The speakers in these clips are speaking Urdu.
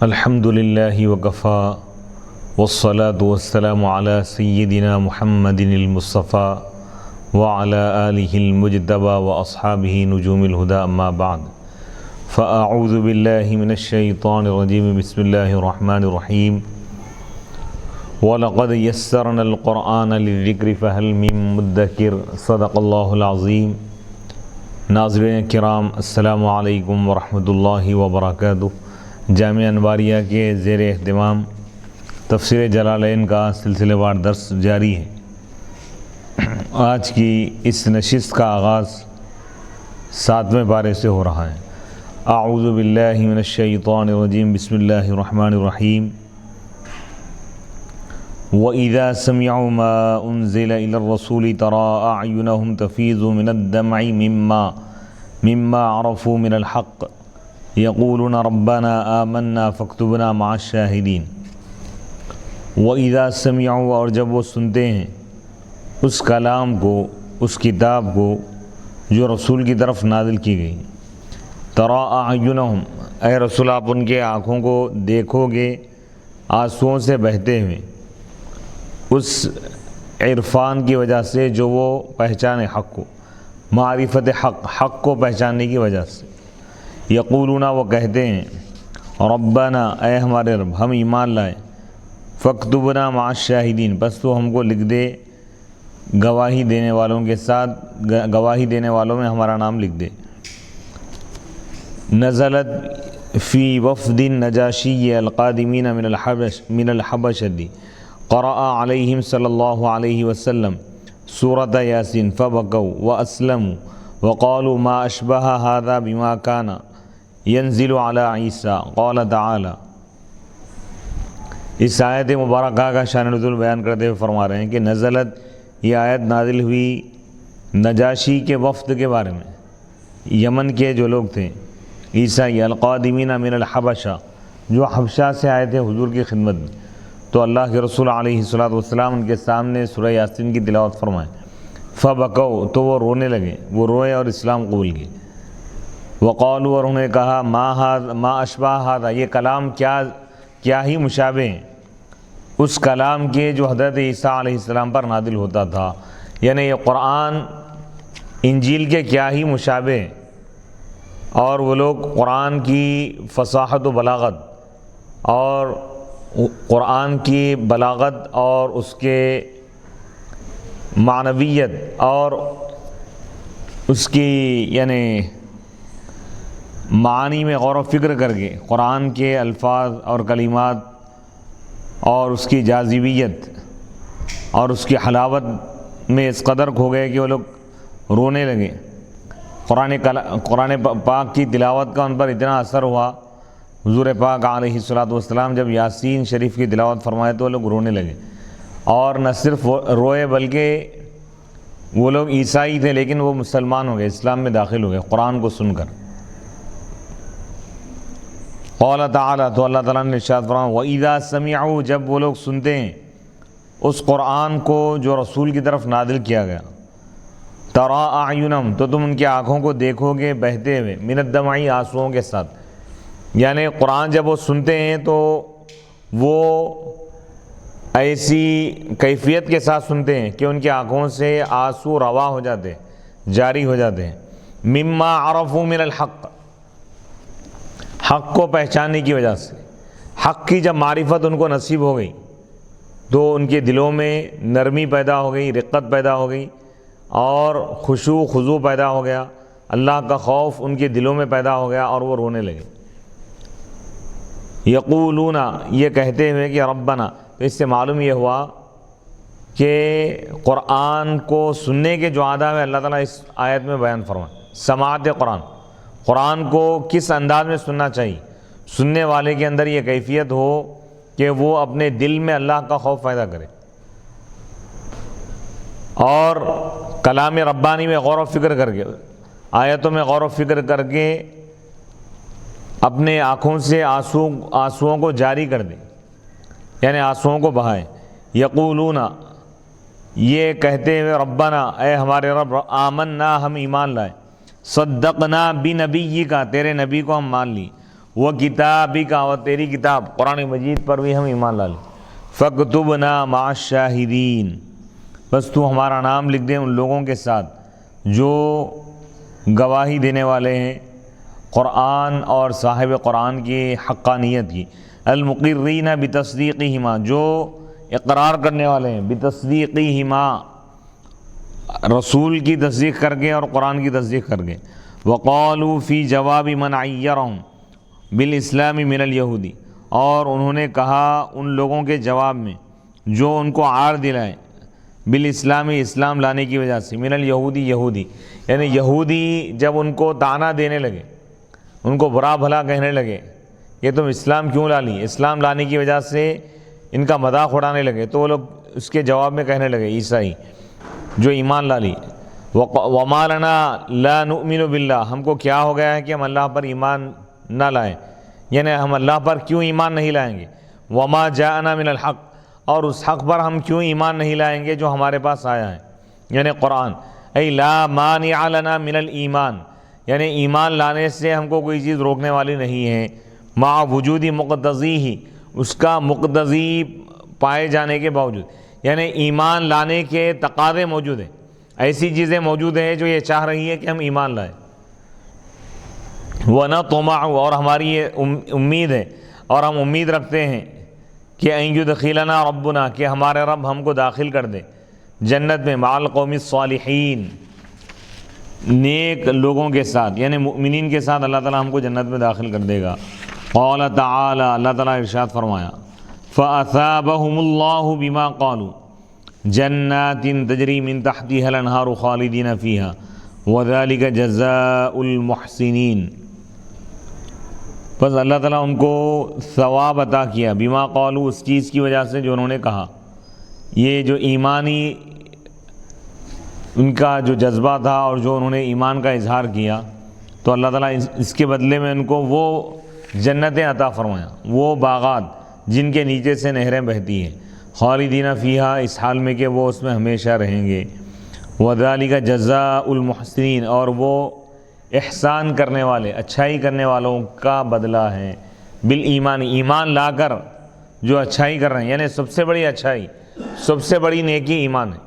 الحمد للہ وکفا والصلاة والسلام علی سیدنا محمد المصطفیٰ وعلی آلہ المجتبی واصحابہ نجوم الہدی اما بعد فاعوذ باللہ من الشیطان الرجیم بسم اللہ الرحمن الرحیم وَلَقَدْ يَسَّرْنَا الْقُرْآنَ لِلذِّكْرِ فَهَلْ مِن مُدَّكِرٍ صدق اللہ العظیم۔ ناظرین کرام، السلام علیکم ورحمۃ اللہ وبرکاتہ۔ جامعہ انواریہ کے زیر اہتمام تفسیر جلالین کا سلسلہ وار درس جاری ہے۔ آج کی اس نشست کا آغاز 7ویں پارے سے ہو رہا ہے۔ اعوذ باللہ من الشیطان الرجیم بسم اللہ الرحمن الرحیم۔ وَإِذَا سَمِعُوا مَا أُنزِلَ إِلَى الرَّسُولِ تَرَىٰ أَعْيُنَهُمْ تَفِيضُ مِنَ الدَّمْعِ مِمَّا عَرَفُوا مِنَ الْحَقِّ يَقُولُونَ رَبَّنَا آمَنَّا فَاكْتُبْنَا مَعَ الشَّاهِدِينَ۔ وَإِذَا سَمِعُوا، اور جب وہ سنتے ہیں اس کلام کو، اس کتاب کو جو رسول کی طرف نازل کی گئی، تَرَىٰ أَعْيُنَهُمْ، اے رسول آپ ان کے آنکھوں کو دیکھو گے آنسوؤں سے بہتے ہوئے، اس عرفان کی وجہ سے جو وہ پہچانے حق کو، معرفت حق کو پہچاننے کی وجہ سے۔ یقولون، وہ کہتے ہیں، ربنا، اے ہمارے رب، ہم ایمان لائے، فاکتبنا مع الشاہدین، بس تو ہم کو لکھ دے گواہی دینے والوں کے ساتھ، گواہی دینے والوں میں ہمارا نام لکھ دے۔ نزلت فی وفد النجاشی القادمین من الحبشۃ، قرأ علیہم صلی اللہ علیہ وسلم سورۃ یاسین فبکوا واسلموا وقالوا ما اشبہ ھذا بما کان ینزل علی عیسیٰ قال تعالی۔ اس آیت مبارکہ کا شان نزول بیان کرتے ہوئے فرما رہے ہیں کہ نزلت، یہ آیت نازل ہوئی نجاشی کے وفد کے بارے میں، یمن کے جو لوگ تھے عیسائی، القادمین من الحبشہ، جو حبشہ سے آئے تھے حضور کی خدمت میں، تو اللہ کے رسول علیہ السلام ان کے سامنے سورہ یاسین کی تلاوت فرمائے۔ فبکوا، تو وہ رونے لگے، وہ روئے اور اسلام قبول کیے۔ وقالوا، اور انہوں نے کہا، ما اشبہ ھذا، یہ کلام کیا ہی مشابہ ہیں اس کلام کے جو حضرت عیسیٰ علیہ السلام پر نازل ہوتا تھا، یعنی یہ قرآن انجیل کے کیا ہی مشابہ ہیں۔ اور وہ لوگ قرآن کی فصاحت و بلاغت اور قرآن کی بلاغت اور اس کے معنویت اور اس کی یعنی معانی میں غور و فکر کر کے قرآن کے الفاظ اور کلمات اور اس کی جاذبیت اور اس کی حلاوت میں اس قدر کھو گئے کہ وہ لوگ رونے لگے۔ قرآن پاک کی تلاوت کا ان پر اتنا اثر ہوا، حضور پاک علیہ السلام جب یاسین شریف کی تلاوت فرمائے تو وہ لوگ رونے لگے، اور نہ صرف روئے بلکہ وہ لوگ عیسائی تھے لیکن وہ مسلمان ہو گئے، اسلام میں داخل ہو گئے قرآن کو سن کر۔ قال تعالی، تو اللہ تعالیٰ نے ارشاد فرمایا، وَإِذَا سَمِعُوا، جب وہ لوگ سنتے ہیں اس قرآن کو جو رسول کی طرف نازل کیا گیا، تَرَىٰ أَعْيُنَهُمْ، تو تم ان کی آنکھوں کو دیکھو گے بہتے ہوئے، مِنَ الدَّمْعِ، آنسوؤں کے ساتھ، یعنی قرآن جب وہ سنتے ہیں تو وہ ایسی کیفیت کے ساتھ سنتے ہیں کہ ان کی آنکھوں سے آنسو روا ہو جاتے، جاری ہو جاتے ہیں۔ مما عرفوا من الحق، حق کو پہچاننے کی وجہ سے، حق کی جب معرفت ان کو نصیب ہو گئی تو ان کے دلوں میں نرمی پیدا ہو گئی، رقت پیدا ہو گئی اور خشوع خضوع پیدا ہو گیا، اللہ کا خوف ان کے دلوں میں پیدا ہو گیا اور وہ رونے لگے۔ یقولون، یہ کہتے ہوئے کہ ربنا، تو اس سے معلوم یہ ہوا کہ قرآن کو سننے کے جو آداب ہے اللہ تعالیٰ اس آیت میں بیان فرمائے۔ سماعت قرآن کو کس انداز میں سننا چاہیے، سننے والے کے اندر یہ کیفیت ہو کہ وہ اپنے دل میں اللہ کا خوف پیدا کرے اور کلام ربانی میں غور و فکر کر کے، آیتوں میں غور و فکر کر کے اپنے آنکھوں سے آنسوؤں کو جاری کر دیں، یعنی آنسوؤں کو بہائیں۔ یقولون، یہ کہتے ہوئے، ربنا، اے ہمارے رب، آمنا، ہم ایمان لائے، صدقنا بنبیک، تیرے نبی کو ہم مان لی، وہ کتابی کا، اور تیری کتاب قرآن مجید پر بھی ہم ایمان لا لیں، فاکتبنا مع الشاہدین، بس تو ہمارا نام لکھ دیں ان لوگوں کے ساتھ جو گواہی دینے والے ہیں قرآن اور صاحب قرآن کی حقانیت کی، المقرین بتصدیقہما، جو اقرار کرنے والے ہیں بتصدیقہما، رسول کی تصدیق کر کے اور قرآن کی تصدیق کر کے، وقالوا فی جواب من عیرہم بالاسلام من الیہودی، اور انہوں نے کہا ان لوگوں کے جواب میں جو ان کو عار دلائے بالاسلام، اسلام لانے کی وجہ سے، من الیہودی، یہودی، یعنی یہودی جب ان کو طعنہ دینے لگے، ان کو برا بھلا کہنے لگے کہ تم اسلام کیوں لا لی، اسلام لانے کی وجہ سے ان کا مذاق اڑانے لگے، تو وہ لوگ اس کے جواب میں کہنے لگے عیسائی جو ایمان لا لی، وَمَا لَنَا لَا نُؤْمِنُ بِاللَّهِ، ہم کو کیا ہو گیا ہے کہ ہم اللہ پر ایمان نہ لائیں، یعنی ہم اللہ پر کیوں ایمان نہیں لائیں گے، وَمَا جَاءَنَا مِنَ الْحَقِّ، اور اس حق پر ہم کیوں ایمان نہیں لائیں گے جو ہمارے پاس آیا ہے، یعنی قرآن، ای لا مانع لنا من الایمان، یعنی ایمان لانے سے ہم کو کوئی چیز روکنے والی نہیں ہے، مع وجود مقتضی ہی، اس کا مقتضی پائے جانے کے باوجود، یعنی ایمان لانے کے تقاضے موجود ہیں، ایسی چیزیں موجود ہیں جو یہ چاہ رہی ہے کہ ہم ایمان لائیں، وَنَطْمَعُ، اور ہماری یہ امید ہے اور ہم امید رکھتے ہیں کہ اَن يُدْخِلَنَا رَبُّنَا، کہ ہمارے رب ہم کو داخل کر دے جنت میں، مع القوم الصالحین، نیک لوگوں کے ساتھ، یعنی مؤمنین کے ساتھ اللہ تعالیٰ ہم کو جنت میں داخل کر دے گا۔ قال تعالی، اللہ تعالیٰ ارشاد فرمایا، فَأَثَابَهُمُ اللَّهُ بِمَا قَالُوا جَنَّاتٍ تَجْرِي مِن تَحْتِهَا الْأَنْهَارُ خَالِدِينَ فِيهَا وَذَلِكَ جَزَاءُ الْمُحْسِنِينَ، بس اللہ تعالیٰ ان کو ثواب عطا کیا، بما قالوا، اس چیز کی وجہ سے جو انہوں نے کہا، یہ جو ایمانی ان کا جو جذبہ تھا اور جو انہوں نے ایمان کا اظہار کیا، تو اللہ تعالیٰ اس کے بدلے میں ان کو وہ جنتیں عطا فرمایا، وہ باغات جن کے نیچے سے نہریں بہتی ہیں، خالدین فیہا، اس حال میں کہ وہ اس میں ہمیشہ رہیں گے، وذالک جزاء المحسنین، اور وہ احسان کرنے والے، اچھائی کرنے والوں کا بدلہ ہے، بالایمان، ایمان لا کر جو اچھائی کر رہے ہیں، یعنی سب سے بڑی اچھائی، سب سے بڑی نیکی ایمان ہے،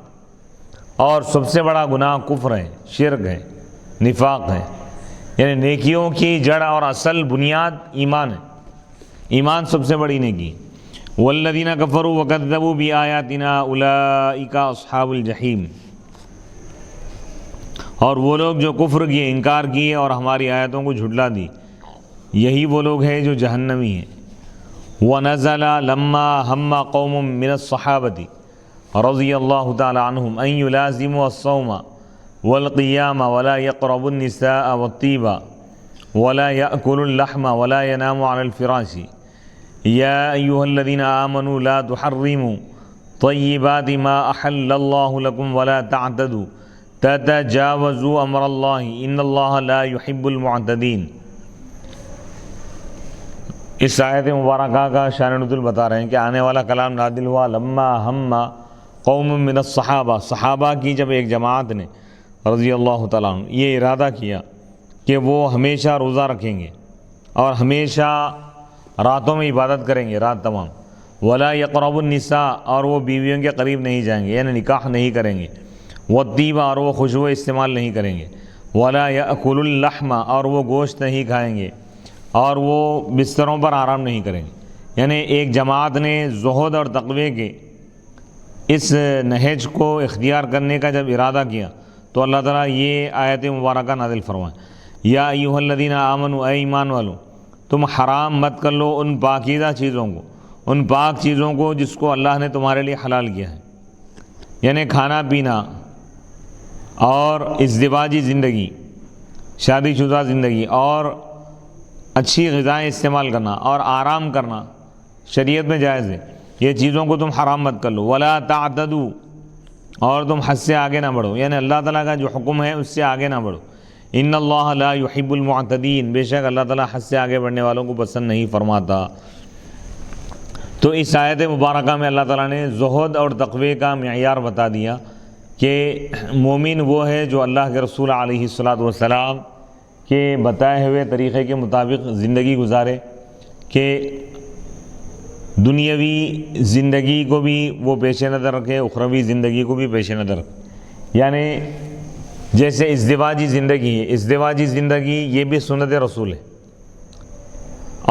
اور سب سے بڑا گناہ کفر ہے، شرک ہے، نفاق ہے، یعنی نیکیوں کی جڑ اور اصل بنیاد ایمان ہے، ایمان سب سے بڑی نیکی۔ والذین کفروا وکذبوا بآیاتنا اولئک اصحاب الجحیم، اور وہ لوگ جو کفر کیے، انکار کیے اور ہماری آیتوں کو جھٹلا دی، یہی وہ لوگ ہیں جو جہنمی ہیں۔ وَنَزَلَ لَمَّا هَمَّ قَوْمٌ مِّنَ الصَّحَابَةِ رضی اللہ تعالی عنہم ان يلازموا الصوم والقیام ولا يقربوا النساء والطیب ولا يأكلوا اللحم ولا يناموا على الفراش یا ایھا الذین آمنوا لا تحرموا طیبات ما احل اللہ لکم ولا تعتدوا تتجاوزوا امر اللہ ان اللہ لا يحب المعتدین۔ اس آیت مبارکہ کا شان نزول بتا رہے ہیں کہ آنے والا کلام نازل ہوا لما ہم قوم من الصحابہ، صحابہ کی جب ایک جماعت نے رضی اللہ تعالیٰ عنہ یہ ارادہ کیا کہ وہ ہمیشہ روزہ رکھیں گے اور ہمیشہ راتوں میں عبادت کریں گے، رات تمام، ولا یقربوا النساء، اور وہ بیویوں کے قریب نہیں جائیں گے، یعنی نکاح نہیں کریں گے، والطیب، اور وہ خوشبو استعمال نہیں کریں گے، ولا یأکلوا اللحم، اور وہ گوشت نہیں کھائیں گے، اور وہ بستروں پر آرام نہیں کریں گے۔ یعنی ایک جماعت نے زہد اور تقوی کے اس نہج کو اختیار کرنے کا جب ارادہ کیا تو اللہ تعالیٰ یہ آیت مبارکہ نازل فرمائے، یا ایھا الذین آمنوا، اے ایمان والو، تم حرام مت کر لو ان پاکیزہ چیزوں کو، ان پاک چیزوں کو جس کو اللہ نے تمہارے لیے حلال کیا ہے، یعنی کھانا پینا اور ازدواجی زندگی، شادی شدہ زندگی، اور اچھی غذائیں استعمال کرنا اور آرام کرنا شریعت میں جائز ہے، یہ چیزوں کو تم حرام مت کر لو، ولا تعتدوا، اور تم حد سے آگے نہ بڑھو، یعنی اللہ تعالیٰ کا جو حکم ہے اس سے آگے نہ بڑھو، ان اللہ لا يحب المعتدین، بے شک اللہ تعالیٰ حد سے آگے بڑھنے والوں کو پسند نہیں فرماتا۔ تو اس آیت مبارکہ میں اللہ تعالیٰ نے زہد اور تقوی کا معیار بتا دیا کہ مومن وہ ہے جو اللہ کے رسول علیہ الصلاۃ والسلام کہ بتائے ہوئے طریقے کے مطابق زندگی گزارے، کہ دنیاوی زندگی کو بھی وہ پیش نظر رکھے، اخروی زندگی کو بھی پیش نظر رکھے۔ یعنی جیسے ازدواجی زندگی ہے، ازدواجی زندگی یہ بھی سنت رسول ہے،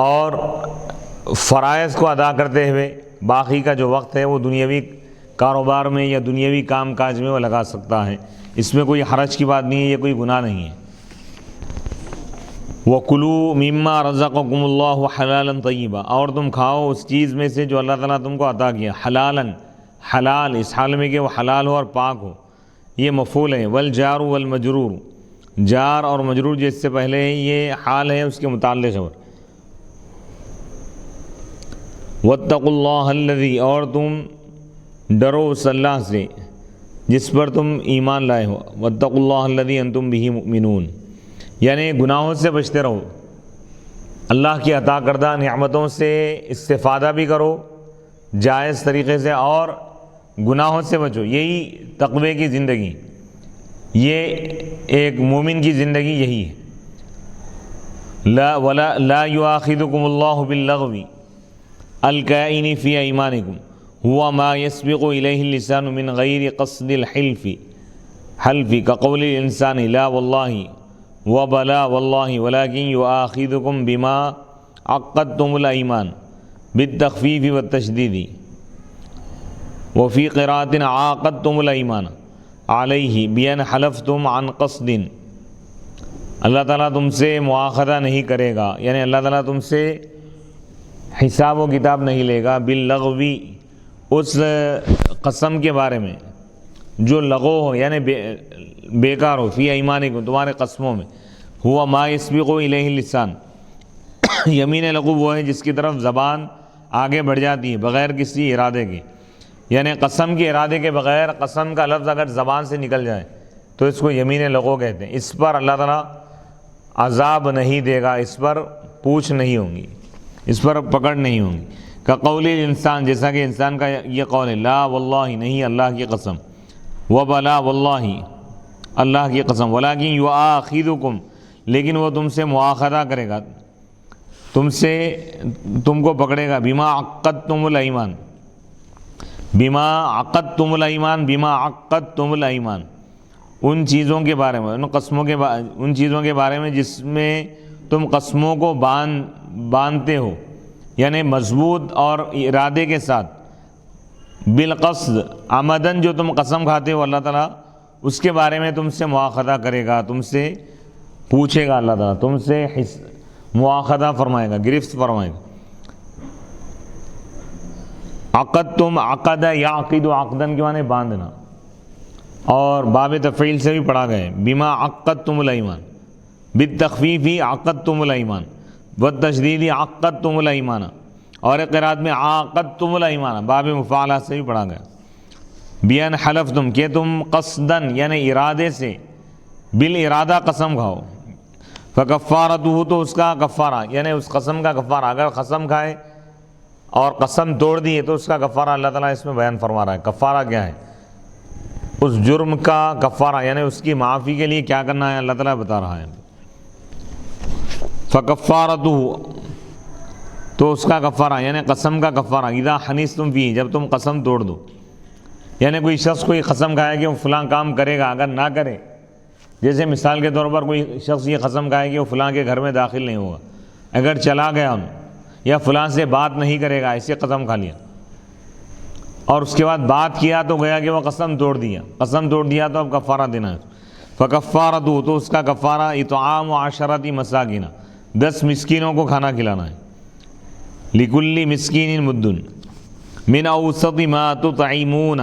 اور فرائض کو ادا کرتے ہوئے باقی کا جو وقت ہے وہ دنیاوی کاروبار میں یا دنیاوی کام کاج میں وہ لگا سکتا ہے، اس میں کوئی حرج کی بات نہیں ہے، یہ کوئی گناہ نہیں ہے۔ وَكُلُوا مِمَّا رَزَقَكُمُ اللَّهُ حَلَالًا طَيِّبًا، اور تم کھاؤ اس چیز میں سے جو اللہ تعالیٰ تم کو عطا کیا، حلالًا، حلال اس حال میں کہ وہ حلال ہو اور پاک ہو، یہ مفعول ہے۔ والجار والمجرور، جار اور مجرور جس سے پہلے ہے یہ حال ہے اس کے متعلق ہے۔ واتقوا اللہ الذی، اور تم ڈرو اس اللہ سے جس پر تم ایمان لائے ہو۔ واتقوا اللہ الذی انتم بہ مؤمنون، یعنی گناہوں سے بچتے رہو، اللہ کی عطا کردہ نعمتوں سے استفادہ بھی کرو جائز طریقے سے، اور گناہوں سے بچو۔ یہی تقوی کی زندگی، یہ ایک مومن کی زندگی یہی ہے۔ لا یؤاخذکم اللہ باللغو الکائن فی ایمانکم هو ما يسبق الیہ اللسان من غیر قصد الحلف کقول الانسان لا واللہ وبلا واللہ ولكن یؤاخذکم بما عقدتم الایمان بالتخفیف والتشدید وفی قراءۃ عاقدتم الایمان علیہ بأن حلفتم عن قصد، اللہ تعالیٰ تم سے مواخذہ نہیں کرے گا، یعنی اللہ تعالیٰ تم سے حساب و کتاب نہیں لے گا، باللغوی اس قسم کے بارے میں جو لغو ہو یعنی بیکار ہو، فی ایمانکم تمہارے قسموں میں، ہوا ما یسبق الیہ اللسان، یمین لغو وہ ہے جس کی طرف زبان آگے بڑھ جاتی ہے بغیر کسی ارادے کے، یعنی قسم کے ارادے کے بغیر قسم کا لفظ اگر زبان سے نکل جائے تو اس کو یمین لغو کہتے ہیں۔ اس پر اللہ تعالیٰ عذاب نہیں دے گا، اس پر پوچھ نہیں ہوں گی، اس پر پکڑ نہیں ہوں گی۔ کقول الانسان، جیسا کہ انسان کا یہ قول ہے، لا واللہ نہیں اللہ کی قسم، وبلا واللہ اللہ کی قسم، ولکن یؤاخذکم لیکن وہ تم سے مواخذہ کرے گا، تم کو پکڑے گا، بما عقدتم الایمان، بما عقدتم الایمان، بما عقدتم الایمان، ان چیزوں کے بارے میں، ان چیزوں کے بارے میں جس میں تم قسموں کو باندھتے ہو، یعنی مضبوط اور ارادے کے ساتھ، بالقصد عمدن جو تم قسم کھاتے ہو اللہ تعالیٰ اس کے بارے میں تم سے مواخذہ کرے گا، تم سے پوچھے گا، اللہ تعالیٰ تم سے مواخذہ فرمائے گا، گرفت فرمائے گا۔ عقدتم، عقد یعقد عقدن کے معنی باندھنا، اور باب تفعیل سے بھی پڑھا گئے، بما عقدتم الایمان، بالتخفیف عقدتم الایمان والتشدید عقدتم الایمان، اور ایک قرات میں عاقدتم الایمان، باب مفاعلہ سے بھی پڑھا گیا۔ بأن حلفتم، کہ تم قصدن یعنی ارادے سے، بالارادہ قسم کھاؤ، فکفارتہ تو اس کا کفارہ یعنی اس قسم کا کفارہ، اگر قسم کھائے اور قسم توڑ دی ہے تو اس کا کفارہ اللہ تعالیٰ اس میں بیان فرما رہا ہے۔ کفارہ کیا ہے؟ اس جرم کا کفارہ یعنی اس کی معافی کے لیے کیا کرنا ہے اللہ تعالیٰ بتا رہا ہے۔ فکفارتہ تو اس کا کفارہ یعنی قسم کا کفارہ، اذا حنثتم فیہ جب تم قسم توڑ دو، یعنی کوئی شخص کوئی قسم کھائے کہ وہ فلاں کام کرے گا، اگر نہ کرے، جیسے مثال کے طور پر کوئی شخص یہ قسم کھائے کہ وہ فلاں کے گھر میں داخل نہیں ہوگا، اگر چلا گیا یا فلاں سے بات نہیں کرے گا، ایسے قسم کھا لیا اور اس کے بعد بات کیا تو گیا کہ وہ قسم توڑ دیا تو اب کفارہ دینا ہے۔ فکفارتہ تو اس کا کفارہ اطعام 10 مساکین 10 مسکینوں کو کھانا کھلانا ہے، لکل مسکین مد من اوسط ما تطعمون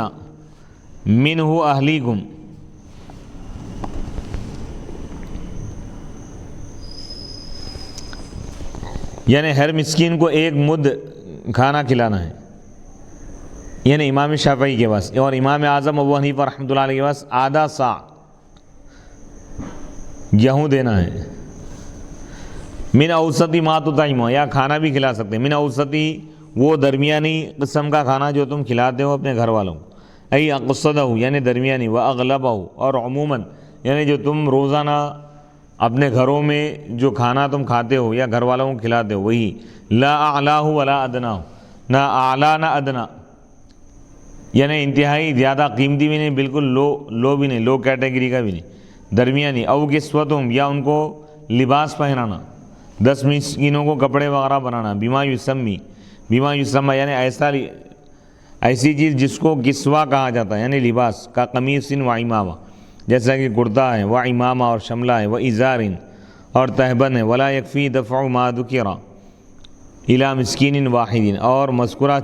منہ اہلیکم، یعنی ہر مسکین کو 1 مد کھانا کھلانا ہے، یعنی امام شافعی کے پاس، اور امام اعظم ابو حنیفہ رحمۃ اللہ علیہ کے پاس آدھا سا گیہوں دینا ہے۔ من اوسطی ما تطعمون، یا کھانا بھی کھلا سکتے ہیں، من اوسطی وہ درمیانی قسم کا کھانا جو تم کھلاتے ہو اپنے گھر والوں کو، ای اقصدہ یعنی درمیانی، و اغلبہ اور عموماً یعنی جو تم روزانہ اپنے گھروں میں جو کھانا تم کھاتے ہو یا گھر والوں کو کھلاتے ہو وہی، لا اعلیٰ ولا ادنا، نہ اعلیٰ نہ ادنا، یعنی انتہائی زیادہ قیمتی بھی نہیں، بالکل لو بھی نہیں، لو کیٹیگری کا بھی نہیں، درمیانی، او کسوتہم، یا ان کو لباس پہنانا، 10 مسکینوں کو کپڑے وغیرہ بنانا، بما یسمی یعنی ایسی چیز جس کو کسوہ کہا جاتا ہے یعنی لباس، کا قمیص و امامہ، جیسا کہ کرتا ہے، و امامہ اور شملہ ہے، و ازار اور تہبند ہے، ولا یکفی دفع ما ذکر الی مسکین واحد، اور مذکورہ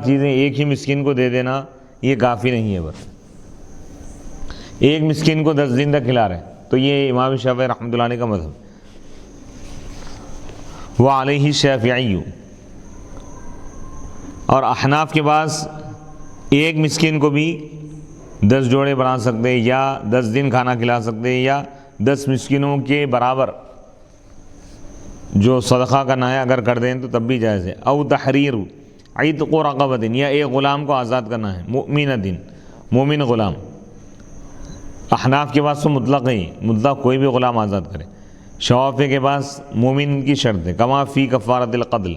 چیزیں ایک ہی مسکین کو دے دینا یہ کافی نہیں ہے، بس ایک مسکین کو 10 دن تک کھلا رہے، تو یہ امام شافعی رحمۃ اللہ علیہ کا مذہب۔ وعلیہ الشافعی، اور احناف کے پاس ایک مسکین کو بھی 10 جوڑے بنا سکتے یا 10 دن کھانا کھلا سکتے یا 10 مسکینوں کے برابر جو صدقہ کرنا ہے اگر کر دیں تو تب بھی جائز ہے۔ او تحریر عتق رقبۃ، یا ایک غلام کو آزاد کرنا ہے، مؤمنۃ، مومن غلام۔ احناف کے پاس تو مطلق ہے، مطلق کوئی بھی غلام آزاد کرے۔ شوافی کے پاس مومن کی شرط ہے، کما فی کفارۃ القتل،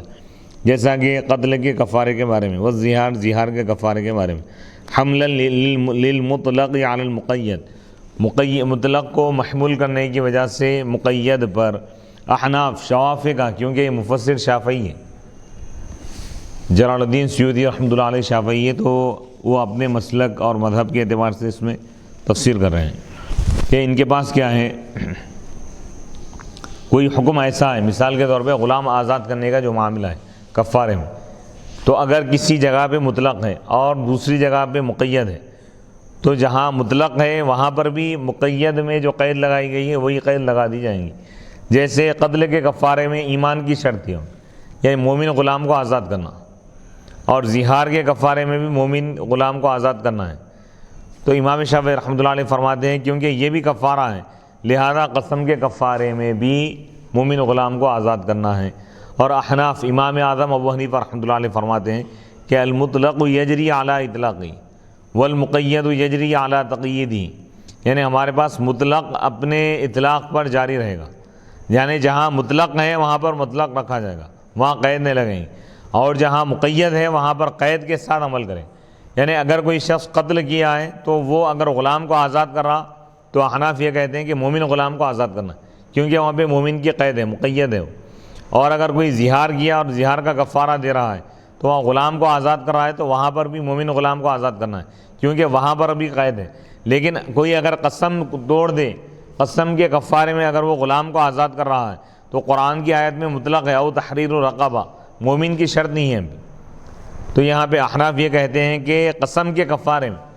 جیسا کہ قتل کے کفارے کے بارے میں، والزہار، زہار کے کفارے کے بارے میں، حملا للمطلق علی المقید، مطلق کو محمول کرنے کی وجہ سے مقید پر۔ احناف شوافی کا، کیونکہ یہ مفسر شافعی ہے، جلال الدین سیوطی رحمۃ اللہ علیہ شافعی ہے، تو وہ اپنے مسلک اور مذہب کے اعتبار سے اس میں تفسیر کر رہے ہیں کہ ان کے پاس کیا ہے، کوئی حکم ایسا ہے، مثال کے طور پہ غلام آزاد کرنے کا جو معاملہ ہے کفارے میں، تو اگر کسی جگہ پہ مطلق ہے اور دوسری جگہ پہ مقید ہے، تو جہاں مطلق ہے وہاں پر بھی مقید میں جو قید لگائی گئی ہے وہی قید لگا دی جائیں گی۔ جیسے قتل کے کفارے میں ایمان کی شرط ہے، یعنی مومن غلام کو آزاد کرنا، اور زہار کے کفارے میں بھی مومن غلام کو آزاد کرنا ہے، تو امام شافعی رحمۃ اللہ علیہ فرماتے ہیں کیونکہ یہ بھی کفارہ ہے، لہذا قسم کے کفارے میں بھی مومن غلام کو آزاد کرنا ہے۔ اور احناف امام اعظم ابو حنیفہ رحمۃ اللہ علیہ فرماتے ہیں کہ المطلق یجری علی اطلاقی والمقید یجری علی تقییدی، یعنی ہمارے پاس مطلق اپنے اطلاق پر جاری رہے گا، یعنی جہاں مطلق ہے وہاں پر مطلق رکھا جائے گا، وہاں قید نہیں لگیں گی، اور جہاں مقید ہے وہاں پر قید کے ساتھ عمل کریں۔ یعنی اگر کوئی شخص قتل کیا ہے تو وہ اگر غلام کو آزاد کر رہا تو احناف یہ کہتے ہیں کہ مومن غلام کو آزاد کرنا، کیونکہ وہاں پہ مومن کی قید ہے، مقید ہے وہ۔ اور اگر کوئی زہار کیا اور زہار کا کفارہ دے رہا ہے تو وہاں غلام کو آزاد کر رہا ہے تو وہاں پر بھی مومن غلام کو آزاد کرنا ہے، کیونکہ وہاں پر بھی قید ہے۔ لیکن کوئی اگر قسم توڑ دے، قسم کے کفارے میں اگر وہ غلام کو آزاد کر رہا ہے تو قرآن کی آیت میں مطلق ہے، او تحریر رقبہ، مومن کی شرط نہیں ہے، تو یہاں پہ احناف یہ کہتے ہیں کہ قسم کے کفارے میں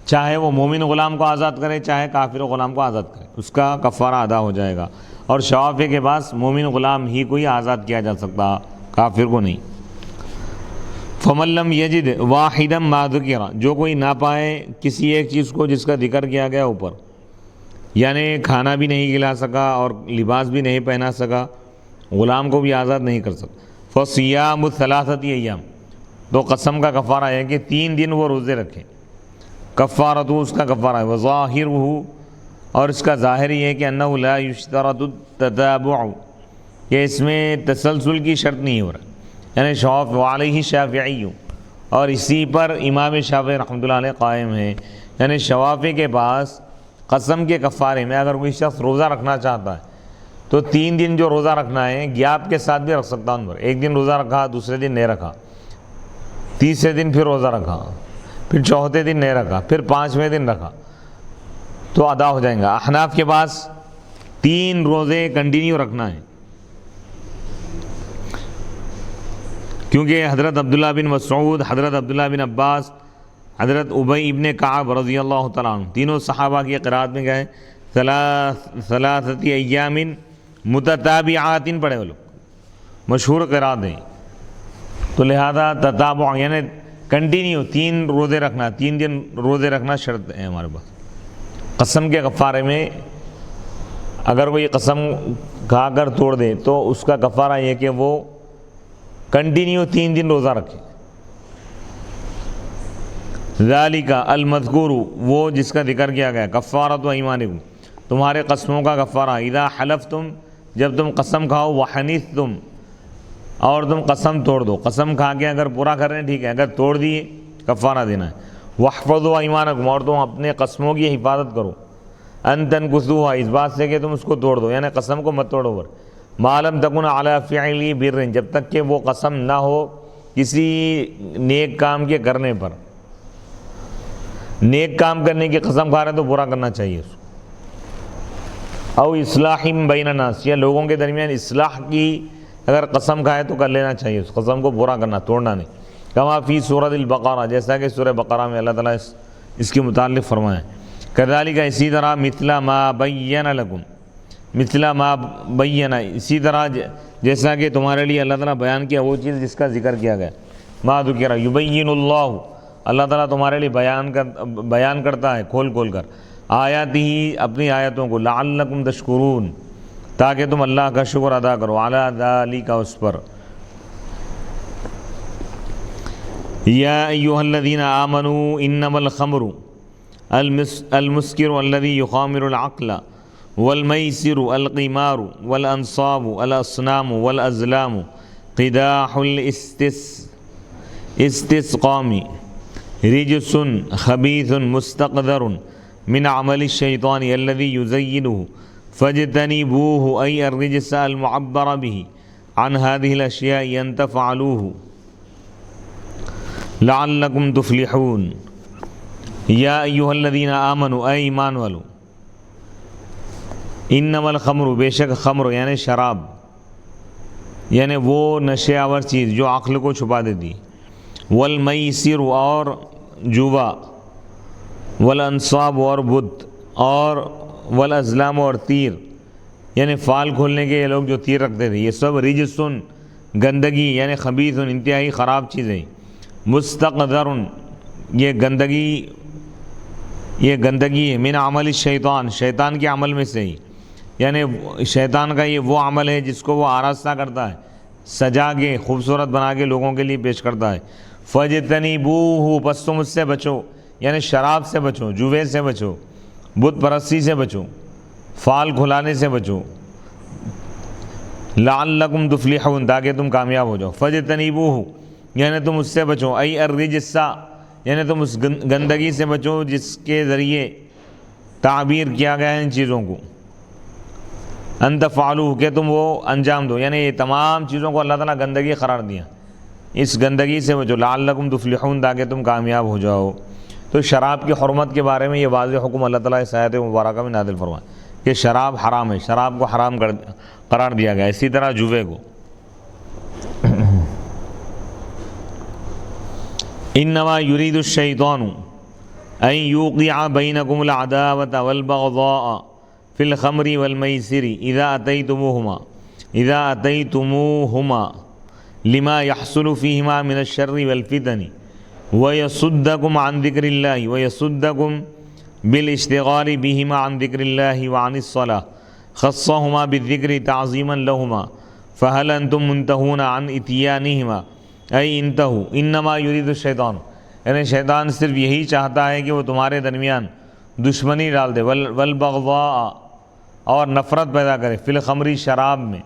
چاہے وہ مومن غلام کو آزاد کرے چاہے کافر غلام کو آزاد کرے اس کا کفارہ ادا ہو جائے گا۔ اور شوافی کے پاس مومن غلام ہی کو ہی آزاد کیا جا سکتا، کافر کو نہیں۔ فمن لم یجد واحدا ما ذکر، جو کوئی نہ پائے کسی ایک چیز کو جس کا ذکر کیا گیا اوپر، یعنی کھانا بھی نہیں کھلا سکا اور لباس بھی نہیں پہنا سکا، غلام کو بھی آزاد نہیں کر سکا، فصیام ثلاثۃ ایام، تو قسم کا کفارہ ہے کہ 3 دن وہ روزے رکھے، کفارۃ اس کا کفارہ ہے، وظاہرہ، اور اس کا ظاہر یہ ہے کہ انہ لا یشترط التتابع، کہ اس میں تسلسل کی شرط نہیں ہو رہا، یعنی شوف وعلیہ شافعی، اور اسی پر امام شافعی رحمۃ اللہ علیہ قائم ہے، یعنی شوافی کے پاس قسم کے کفارے میں اگر کوئی شخص روزہ رکھنا چاہتا ہے تو 3 دن جو روزہ رکھنا ہے گیپ کے ساتھ بھی رکھ سکتا ان پر، ایک دن روزہ رکھا دوسرے دن نہیں رکھا، تیسرے دن پھر روزہ رکھا، پھر چوتھے دن نہیں رکھا، پھر 5ویں دن رکھا، تو ادا ہو جائیں گا۔ احناف کے پاس 3 روزے کنٹینیو رکھنا ہے، کیونکہ حضرت عبداللہ بن مسعود، حضرت عبداللہ بن عباس، حضرت ابی ابن کعب رضی اللہ تعالیٰ عنہ، تینوں صحابہ کی قرات میں گئے ثلاثۃ ایام متتابعات پڑھے وہ لوگ، مشہور قرات ہیں، تو لہذا تتابع یعنی کنٹینیو 3 روزے رکھنا، 3 دن روزے رکھنا شرط ہے ہمارے پاس۔ قسم کے کفارے میں اگر کوئی قسم کھا کر توڑ دے تو اس کا کفارہ یہ کہ وہ کنٹینیو 3 دن روزہ رکھے۔ ذالک المذکور، وہ جس کا ذکر کیا گیا، کفارۃ ایمانکم، تمہارے قسموں کا کفارہ، اذا حلفتم جب تم قسم کھاؤ، وحنثتم اور تم قسم توڑ دو، قسم کھا کے اگر پورا کر رہے ہیں ٹھیک ہے، اگر توڑ دیے کفارہ دینا ہے، واحفظوا ایمانکم اور تم اپنے قسموں کی حفاظت کرو، ان تنکثوها اس بات سے کہ تم اس کو توڑ دو، یعنی قسم کو مت توڑو، ما لم تکن علی فعل بر جب تک کہ وہ قسم نہ ہو کسی نیک کام کے کرنے پر، نیک کام کرنے کی قسم کھا رہے ہیں تو پورا کرنا چاہیے اس کو، او اصلاح بین الناس یا لوگوں کے درمیان اصلاح کی اگر قسم کھائے تو کر لینا چاہیے، اس قسم کو پورا کرنا، توڑنا نہیں، کما فی سورۃ البقرہ جیسا کہ سورہ بقرہ میں اللہ تعالیٰ اس کے متعلق فرمائے، کذالک اسی طرح مثل ما بین لکم، مثل ما بین اسی طرح جیسا کہ تمہارے لیے اللہ تعالیٰ بیان کیا وہ چیز جس کا ذکر کیا گیا، ما ذکر یبین اللہ تعالیٰ تمہارے لیے بیان کرتا ہے کھول کھول کر، آیاتہ اپنی آیتوں کو، لعلکم تشکرون تاکہ تم اللہ کا شکر ادا کرو، علی ذالک اس پر، یا ایھا الذین آمنوا انما الخمر المسکر الذی یخامر العقل والمیسر القمار والانصاب الاصنام والازلام قداح الاستسقام رجس خبیث مستقذر من عمل الشیطان الذی یزینہ فاجتنبوه ای الرجس المعبر به عن هذه الاشیاء ان تفعلوه لعلکم تفلحون، یا ایھا الذین آمنوا اے ایمان والو، انما الخمر بے شک خمر یعنی شراب، یعنی وہ نشے آور چیز جو عقل کو چھپا دیتی، والمیسر اور جوا، والانصاب اور بت، اور والازلام اور تیر، یعنی فال کھولنے کے یہ لوگ جو تیر رکھتے تھے، یہ سب رجسن گندگی یعنی خبیث انتہائی خراب چیزیں، مستقذر یہ گندگی ہے، من عمل الشیطان شیطان کے عمل میں سے ہی، یعنی شیطان کا یہ وہ عمل ہے جس کو وہ آراستہ کرتا ہے، سجا کے خوبصورت بنا کے لوگوں کے لیے پیش کرتا ہے، فاجتنبوہ پس تم اس سے بچو، یعنی شراب سے بچو، جوے سے بچو، بت پرستی سے بچو، فال کھلانے سے بچو، لعلکم تفلحون تاکہ تم کامیاب ہو جاؤ، فاجتنبوہ یعنی تم اس سے بچو، ای الرجس یعنی تم اس گندگی سے بچو جس کے ذریعے تعبیر کیا گیا ہے ان چیزوں کو، ان تفعلوہ کہ تم وہ انجام دو، یعنی یہ تمام چیزوں کو اللہ تعالیٰ گندگی قرار دیا، اس گندگی سے بچو، لعلکم تفلحون تاکہ تم کامیاب ہو جاؤ۔ تو شراب کی حرمت کے بارے میں یہ واضح حکم اللہ تعالیٰ اس آیت مبارکہ میں نازل فرمائے کہ شراب حرام ہے، شراب کو حرام قرار دیا گیا، اسی طرح جوے کو، انما یرید الشیطان ان یوقع بینکم العداوۃ والبغضاء فی الخمر والمیسر اذا اتیتموہما لما یحصل فیہما من الشر والفتن ویصدکم عن ذکر اللہ ویصدکم بالاشتغال بہما عن ذکر اللہ وعن الصلاۃ خصہما بالذکر تعظیما لہما فہل انتم منتہون عن اتیانہما ای انتہو، انما یرید الشیطان یعنی شیطان صرف یہی چاہتا ہے کہ وہ تمہارے درمیان دشمنی ڈال دے، والبغضاء اور نفرت پیدا کرے، فی الخمری شراب میں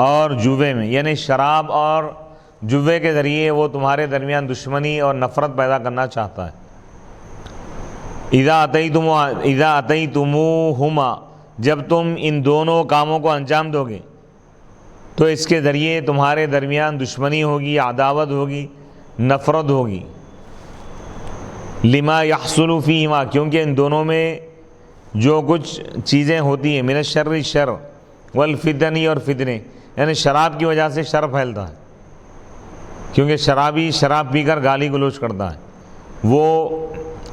اور جوے میں، یعنی شراب اور جوے کے ذریعے وہ تمہارے درمیان دشمنی اور نفرت پیدا کرنا چاہتا ہے۔ اذا اتیتموہما جب تم ان دونوں کاموں کو انجام دو گے تو اس کے ذریعے تمہارے درمیان دشمنی ہوگی، عداوت ہوگی، نفرت ہوگی، لما یحصل فیہما کیونکہ ان دونوں میں جو کچھ چیزیں ہوتی ہیں، من الشر شر والفتن اور فتنے، یعنی شراب کی وجہ سے شر پھیلتا ہے، کیونکہ شرابی شراب پی کر گالی گلوچ کرتا ہے، وہ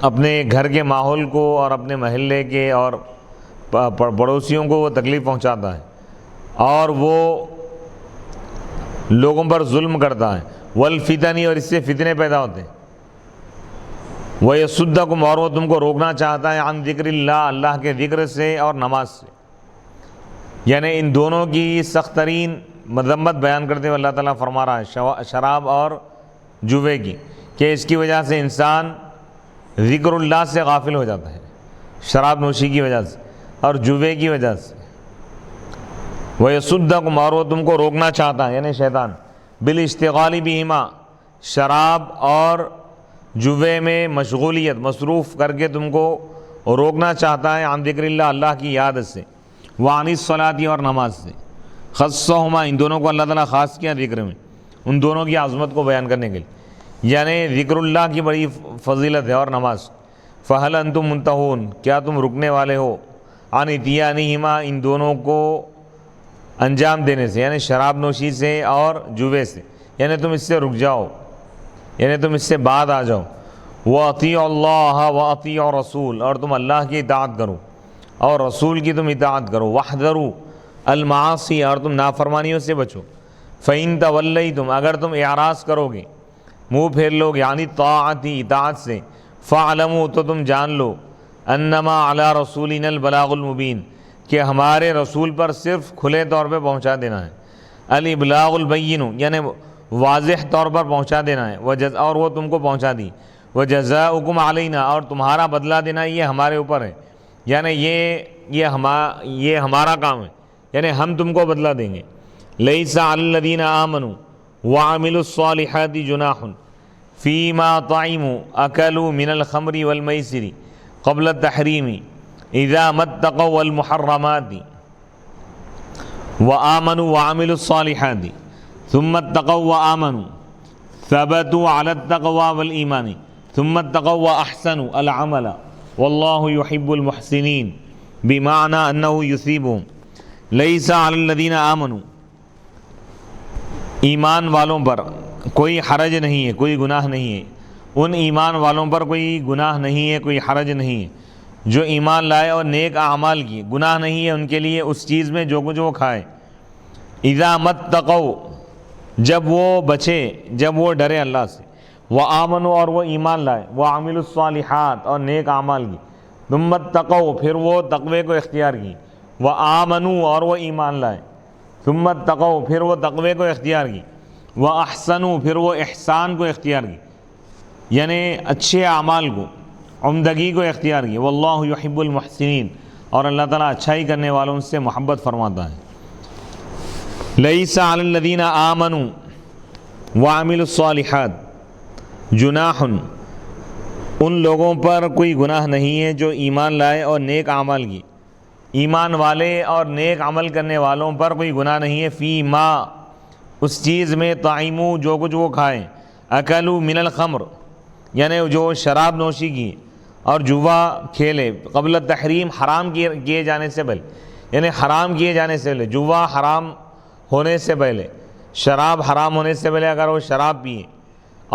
اپنے گھر کے ماحول کو اور اپنے محلے کے اور پڑوسیوں کو وہ تکلیف پہنچاتا ہے، اور وہ لوگوں پر ظلم کرتا ہے، والفتن اور اس سے فتنے پیدا ہوتے ہیں، وَيَصُدَّكُمْ اور وہ تم کو روکنا چاہتا ہے، عن ذکر اللہ اللہ کے ذکر سے اور نماز سے، یعنی ان دونوں کی سخت ترین مذمت بیان کرتے ہوئے اللہ تعالیٰ فرما رہا ہے شراب اور جوے کی، کہ اس کی وجہ سے انسان ذکر اللہ سے غافل ہو جاتا ہے، شراب نوشی کی وجہ سے، اور جوے کی وجہ سے، وَيَصُدَّكُمْ اور وہ تم کو روکنا چاہتا ہے یعنی شیطان، بِالْإِشْتِغَالِ بِهِمَا شراب اور جوے میں مشغولیت مصروف کر کے تم کو روکنا چاہتا ہے، عن ذکر اللہ اللہ کی یاد سے، وعن الصلاۃ اور نماز سے، خصہما ان دونوں کو اللہ تعالیٰ خاص کیا ذکر میں، ان دونوں کی عظمت کو بیان کرنے کے لیے، یعنی ذکر اللہ کی بڑی فضیلت ہے اور نماز، فہل انتم منتہون کیا تم رکنے والے ہو، عن اتیانہما ان دونوں کو انجام دینے سے، یعنی شراب نوشی سے اور جوے سے، یعنی تم اس سے رک جاؤ، یعنی تم اس سے بعد آ جاؤ، وَأَطِيعُوا اللَّهَ وَأَطِيعُوا الرَّسُولَ اور تم اللہ کی اطاعت کرو اور رسول کی تم اطاعت کرو، وَاحْذَرُوا الْمَعَاصِيَ اور تم نافرمانیوں سے بچو، فَإِن تَوَلَّيْتُمْ اگر تم اعراض کرو گے، منہ پھیر لو گے، یعنی طاعت اطاعت سے، فَاعْلَمُوا تو تم جان لو، أَنَّمَا عَلَى رَسُولِنَا الْبَلَاغُ الْمُبِينُ کہ ہمارے رسول پر صرف کھلے طور پہ پہنچا دینا ہے، الابلاغ البین یعنی واضح طور پر پہنچا دینا ہے، اور وہ تم کو پہنچا دی، وجزاؤکم علینا اور تمہارا بدلہ دینا یہ ہمارے اوپر ہے، یعنی یہ ہمارا کام ہے، یعنی ہم تم کو بدلہ دیں گے، لیس علی الذین آمنوا وعملوا الصالحات جناح فیما طعموا اکلوا من الخمر والمیسر قبل التحریم اذا ما اتقوا والمحرمات وآمنوا وعملوا الصالحات ثم اتقوا وآمنوا ثبتوا على التقوى والإيمان ثم اتقوا وأحسنوا العمل والله يحب المحسنين بمعنى أنه يثيبهم ليس على الذين آمنوا ایمان والوں پر کوئی حرج نہیں ہے، کوئی گناہ نہیں ہے، ان ایمان والوں پر کوئی گناہ نہیں ہے، کوئی حرج نہیں ہے جو ایمان لائے اور نیک اعمال کیے، گناہ نہیں ہے ان کے لیے اس چیز میں جو کچھ وہ کھائے، اذا متقوا جب وہ بچے، جب وہ ڈرے اللہ سے، وآمنوا اور وہ ایمان لائے، وعملوا الصالحات اور نیک اعمال کی، ثم اتقوا پھر وہ تقوی کو اختیار کی، وآمنوا اور وہ ایمان لائے، ثم اتقوا پھر وہ تقوی کو اختیار کی، واحسنوا پھر وہ احسان کو اختیار کی، یعنی اچھے اعمال کو، عمدگی کو اختیار کی، واللہ یحب المحسنین اور اللہ تعالیٰ اچھائی کرنے والوں سے محبت فرماتا ہے، لیس علی الذین آمنوا وعملوا الصالحات جناح ان لوگوں پر کوئی گناہ نہیں ہے جو ایمان لائے اور نیک اعمال کی، ایمان والے اور نیک عمل کرنے والوں پر کوئی گناہ نہیں ہے، فی ما اس چیز میں طعموا جو کچھ وہ کھائیں، اکلوا من الخمر یعنی جو شراب نوشی کی اور جوا کھیلے، قبل التحریم حرام کیے جانے سے پہلے، یعنی حرام کیے جانے سے پہلے، جوا حرام ہونے سے پہلے، شراب حرام ہونے سے پہلے اگر وہ شراب پیے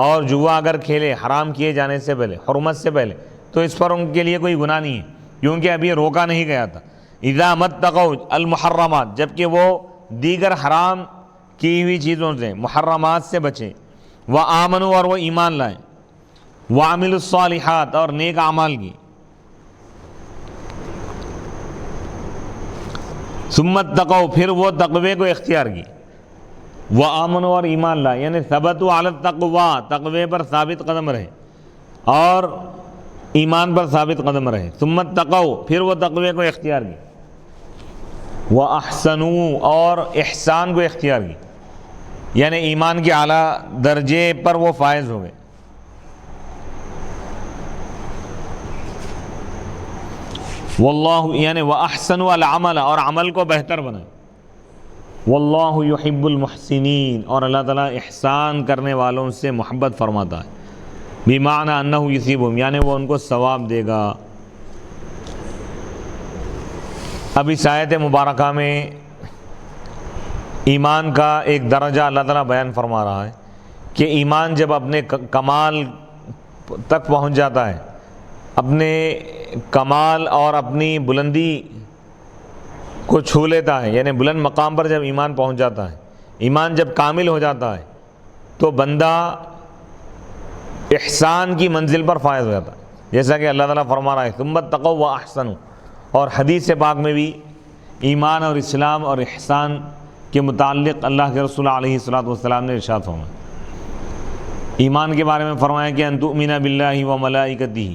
اور جوا اگر کھیلے حرام کیے جانے سے پہلے، حرمت سے پہلے، تو اس پر ان کے لیے کوئی گناہ نہیں ہے کیونکہ ابھی روکا نہیں گیا تھا، اذا متقوا المحرمات جبکہ وہ دیگر حرام کی ہوئی چیزوں سے، محرمات سے بچیں، وآمنوا اور وہ ایمان لائیں، وعملوا الصالحات اور نیک اعمال کی، ثم اتقوا پھر وہ تقوی کو اختیار کی، وآمنوا اور ایمان لائے، یعنی ثبتوا علی التقوی تقوی پر ثابت قدم رہے اور ایمان پر ثابت قدم رہے، ثم اتقوا پھر وہ تقوی کو اختیار کی، واحسنوا اور احسان کو اختیار کی، یعنی ایمان کے اعلیٰ درجے پر وہ فائز ہو گئے، واللہ یعنی واحسنوا العمل اور عمل کو بہتر بنائے، واللہ یحب المحسنین اور اللہ تعالیٰ احسان کرنے والوں سے محبت فرماتا ہے، بمعنی انہ یثیبہم یعنی وہ ان کو ثواب دے گا۔ اب اس آیت مبارکہ میں ایمان کا ایک درجہ اللہ تعالیٰ بیان فرما رہا ہے کہ ایمان جب اپنے کمال تک پہنچ جاتا ہے، اپنے کمال اور اپنی بلندی کو چھو لیتا ہے، یعنی بلند مقام پر جب ایمان پہنچ جاتا ہے، ایمان جب کامل ہو جاتا ہے تو بندہ احسان کی منزل پر فائز ہو جاتا ہے، جیسا کہ اللہ تعالیٰ فرما رہا ہے ثم اتقوا واحسنوا، اور حدیث پاک میں بھی ایمان اور اسلام اور احسان کے متعلق اللہ کے رسول علیہ الصلوۃ والسلام نے ارشاد فرمایا، ایمان کے بارے میں فرمایا کہ ان تؤمن باللہ وملائکتہ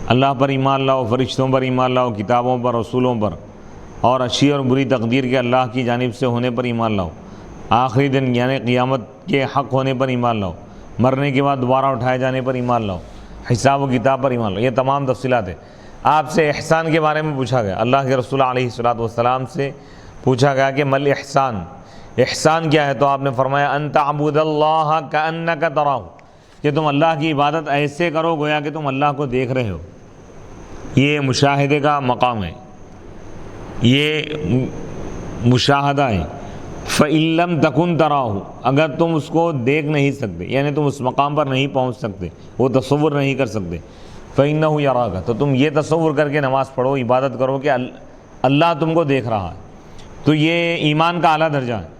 اللہ پر ایمان لاؤ، فرشتوں پر ایمان لاؤ، کتابوں پر، رسولوں پر، اور اچھی اور بری تقدیر کے اللہ کی جانب سے ہونے پر ایمان لاؤ، آخری دن یعنی قیامت کے حق ہونے پر ایمان لاؤ، مرنے کے بعد دوبارہ اٹھائے جانے پر ایمان لاؤ، حساب و کتاب پر ایمان لاؤ۔ یہ تمام تفصیلات ہیں۔ آپ سے احسان کے بارے میں پوچھا گیا، اللہ کے رسول علیہ الصلوۃ والسلام سے پوچھا گیا کہ مل احسان، احسان کیا ہے؟ تو آپ نے فرمایا ان تعبد اللہ کأنک تراہ، کہ تم اللہ کی عبادت ایسے کرو گویا کہ تم اللہ کو دیکھ رہے ہو۔ یہ مشاہدے کا مقام ہے، یہ مشاہدہ ہے۔ فَإِن لَّمْ تَكُن تَرَاهُ، اگر تم اس کو دیکھ نہیں سکتے، یعنی تم اس مقام پر نہیں پہنچ سکتے، وہ تصور نہیں کر سکتے، فَإِنَّهُ يَرَاكَ، تو تم یہ تصور کر کے نماز پڑھو، عبادت کرو کہ اللہ تم کو دیکھ رہا ہے۔ تو یہ ایمان کا اعلیٰ درجہ ہے۔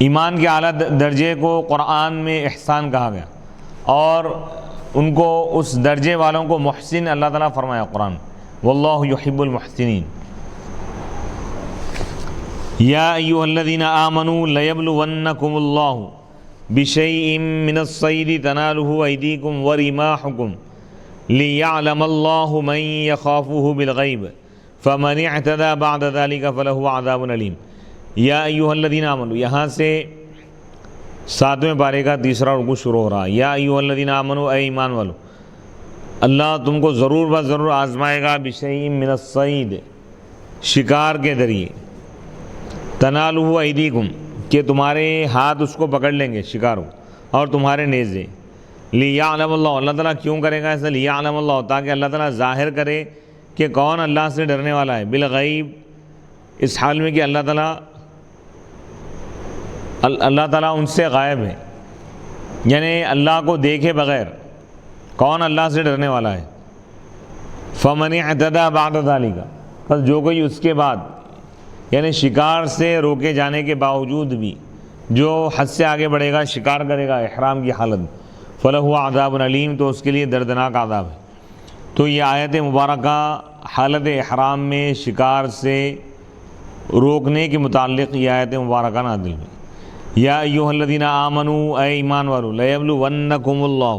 ایمان کے اعلیٰ درجے کو قرآن میں احسان کہا گیا، اور ان کو اس درجے والوں کو محسن اللہ تعالیٰ فرمایا قرآن، واللہ یحب المحسنین۔ یا ایھا الذین آمنوا لیبلونکم اللہ بشیء من الصید تنالہ ایدیکم ورماحکم لیعلم اللہ من یخافہ بالغیب فمن اعتدی بعد ذلک فلہ عذاب علیم۔ یا ایھا الذین آمنوا، یہاں سے 7ویں پارے کا تیسرا رکوع شروع ہو رہا ہے۔ یا ایھا الذین آمنوا، اے ایمان والو، اللہ تم کو ضرور بس ضرور آزمائے گا، بشیء من الصید، شکار کے ذریعے، تنالہ ایدیکم، کہ تمہارے ہاتھ اس کو پکڑ لیں گے شکار کو، اور تمہارے نیزے، لیعلم اللہ، اللہ تعالیٰ کیوں کرے گا ایسا؟ لیعلم اللہ، تاکہ اللہ تعالیٰ ظاہر کرے کہ کون اللہ سے ڈرنے والا ہے، بالغیب، اس حال میں کہ اللہ تعالیٰ ان سے غائب ہے، یعنی اللہ کو دیکھے بغیر کون اللہ سے ڈرنے والا ہے۔ فمن اعتدی بعد ذلک، بس جو کوئی اس کے بعد، یعنی شکار سے روکے جانے کے باوجود بھی جو حد سے آگے بڑھے گا، شکار کرے گا احرام کی حالت میں، فلہ عذاب علیم، تو اس کے لیے دردناک عذاب ہے۔ تو یہ آیت مبارکہ حالت احرام میں شکار سے روکنے کے متعلق یہ آیت مبارکہ نازل ہوئی۔ یا ایھا الذین آمنوا، اے ایمان والو، لیبلونکم اللہ،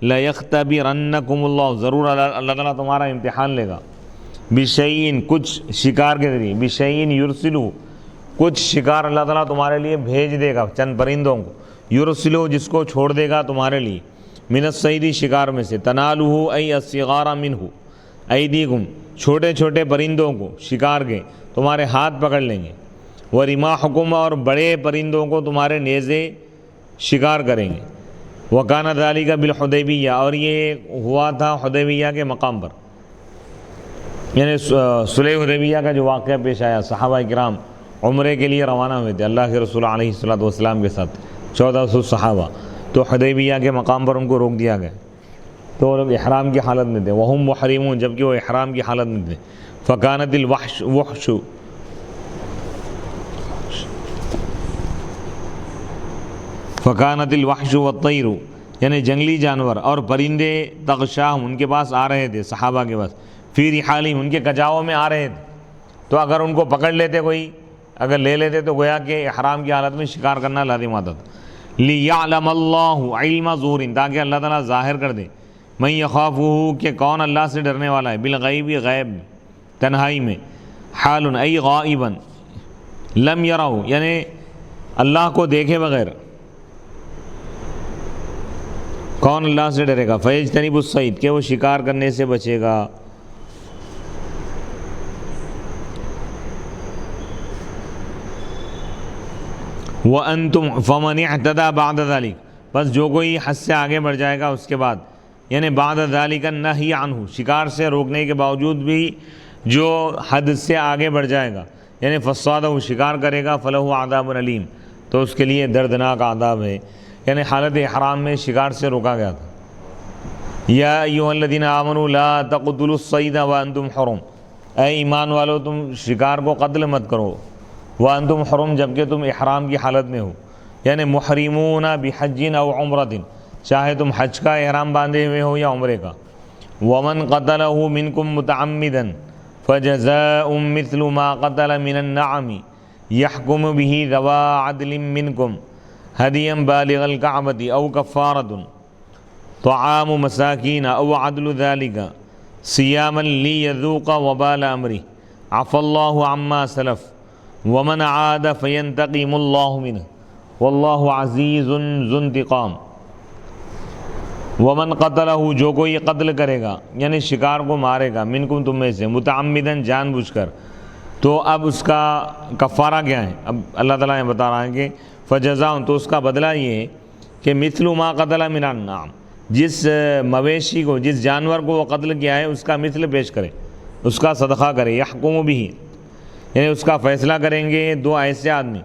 لیختبرنکم اللہ، ضرور اللہ تعالیٰ تمہارا امتحان لے گا، بشیء، کچھ شکار کے ذریعے، بشیء یرسلو، کچھ شکار اللہ تعالیٰ تمہارے لیے بھیج دے گا، چند پرندوں کو، یرسلو، جس کو چھوڑ دے گا تمہارے لیے، من الصید، شکار میں سے، تنالہ ای الصغار منہ ایدیکم، چھوٹے چھوٹے پرندوں کو شکار کے تمہارے ہاتھ پکڑ لیں گے، ورماحکم، اور بڑے پرندوں کو تمہارے نیزے شکار کریں گے، وکان ذلک بالحدیبیہ، اور یہ ہوا تھا حدیبیہ کے مقام پر، یعنی صلح حدیبیہ کا جو واقعہ پیش آیا، صحابہ کرام عمرے کے لیے روانہ ہوئے تھے اللہ کے رسول علیہ الصلوۃ والسلام کے ساتھ، 1400 صحابہ، تو حدیبیہ کے مقام پر ان کو روک دیا گیا، تو وہ لوگ احرام کی حالت میں تھے، وہم محرمون، جبکہ وہ احرام کی حالت میں تھے، فکانت الوحش فکانت الوحش والطیر، یعنی جنگلی جانور اور پرندے، تغشاہم، ان کے پاس آ رہے تھے، صحابہ کے پاس، فی رحالہم، ان کے کجاؤں میں آ رہے تھے، تو اگر ان کو پکڑ لیتے کوئی، اگر لے لیتے تو گویا کہ احرام کی حالت میں شکار کرنا لازم آتا تھا۔ لیعلم اللہ علم ظہور، تاکہ اللہ تعالیٰ ظاہر کر دے، من یخافہ، کہ کون اللہ سے ڈرنے والا ہے، بالغیب، غیب میں، تنہائی میں، حال ای غائبا، لم یرہ، یعنی اللہ کو دیکھے بغیر کون اللہ سے ڈرے گا، فیجتنب الصید، کہ وہ شکار کرنے سے بچے گا۔ وَأَنْتُمْ فَمَنِ اعْتَدَى بَعْدَ ذَلِكَ، بس جو کوئی حد سے آگے بڑھ جائے گا اس کے بعد، یعنی بعد ذَلِكَ النَّهِي عَنْهُ، شکار سے روکنے کے باوجود بھی جو حد سے آگے بڑھ جائے گا، یعنی فَصَّادَهُ، شکار کرے گا، فَلَهُ عَذَابٌ علیم، تو اس کے لیے دردناک عذاب ہے، یعنی حالت احرام میں شکار سے روکا گیا تھا۔ یا ایھا الذین آمنوا لا تقتلوا الصید وانتم حرم، اے ایمان والو تم شکار کو قتل مت کرو، وانتم حرم، جبکہ تم احرام کی حالت میں ہو، یعنی محرمون بحج او عمرۃ، چاہے تم حج کا احرام باندھے ہوئے ہو یا عمرے کا۔ ومن قتلہ منکم متعمدا فجزاء مثل ما قتل من النعم یحکم به ذوی عدل منکم ہدیا بالغ الکعبۃ او کفارۃ، طعام مساکین او عدل ذلک صیاما لیذوق وبال امری عفى اللہ عما سلف ومن عاد فینتقم اللہ منہ واللہ عزیز ذو انتقام۔ ومن قتلہ، جو کوئی قتل کرے گا یعنی شکار کو مارے گا، منکم تم میں سے، متعمدن جان بوجھ کر، تو اب اس کا کفارہ کیا ہے؟ اب اللہ تعالیٰ یہ بتا رہا ہے کہ فجزاء، تو اس کا بدلہ یہ ہے کہ مثل ما قتل من النعام، جس مویشی کو، جس جانور کو وہ قتل کیا ہے اس کا مثل پیش کرے، اس کا صدقہ کرے، یحکم بھی، یعنی اس کا فیصلہ کریں گے دو ایسے آدمی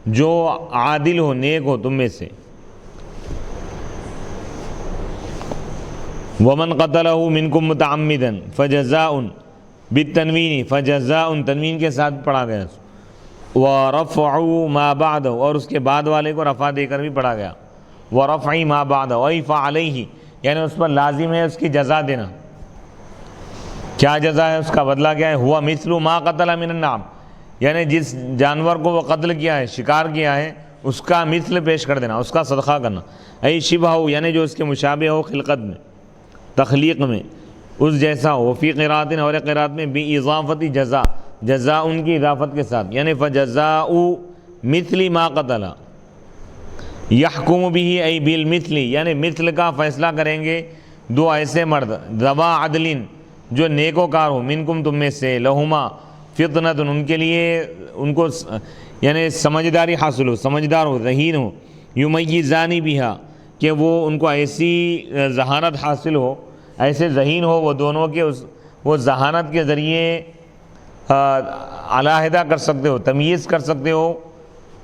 جو عادل ہو، نیک ہو تم میں سے۔ ومن قتلہ منکم متعمدا فجزاء بالتنوین، فجزاء تنوین کے ساتھ پڑھا گیا، ورفع ما بعد، اور اس کے بعد والے کو رفع دے کر بھی پڑھا گیا، ورفع ما بعد، وہی فعلیہ، یعنی اس پر لازم ہے اس کی جزا دینا۔ کیا جزا ہے؟ اس کا بدلہ کیا ہے؟ ہوا مثل ما قتل من النعام، یعنی جس جانور کو وہ قتل کیا ہے، شکار کیا ہے، اس کا مثل پیش کر دینا، اس کا صدقہ کرنا۔ ای شبہ ہو، یعنی جو اس کے مشابہ ہو خلقت میں، تخلیق میں اس جیسا ہو۔ فی قرات، اور قرات میں باضافت جزا، جزا ان کی اضافت کے ساتھ، یعنی فجزاء مثل ما قتل یحکم به ای بالمثل، یعنی مثل کا فیصلہ کریں گے دو ایسے مرد، ذوا عدل، جو نیکوکار ہو، منکم تم میں سے، لہما فطنت، ان کے لیے، ان کو یعنی سمجھداری حاصل ہو، سمجھدار ہو، ذہین ہو، یمیزان بہا، کہ وہ ان کو ایسی ذہانت حاصل ہو، ایسے ذہین ہو وہ دونوں کے، وہ ذہانت کے ذریعے علیحدہ کر سکتے ہو، تمیز کر سکتے ہو،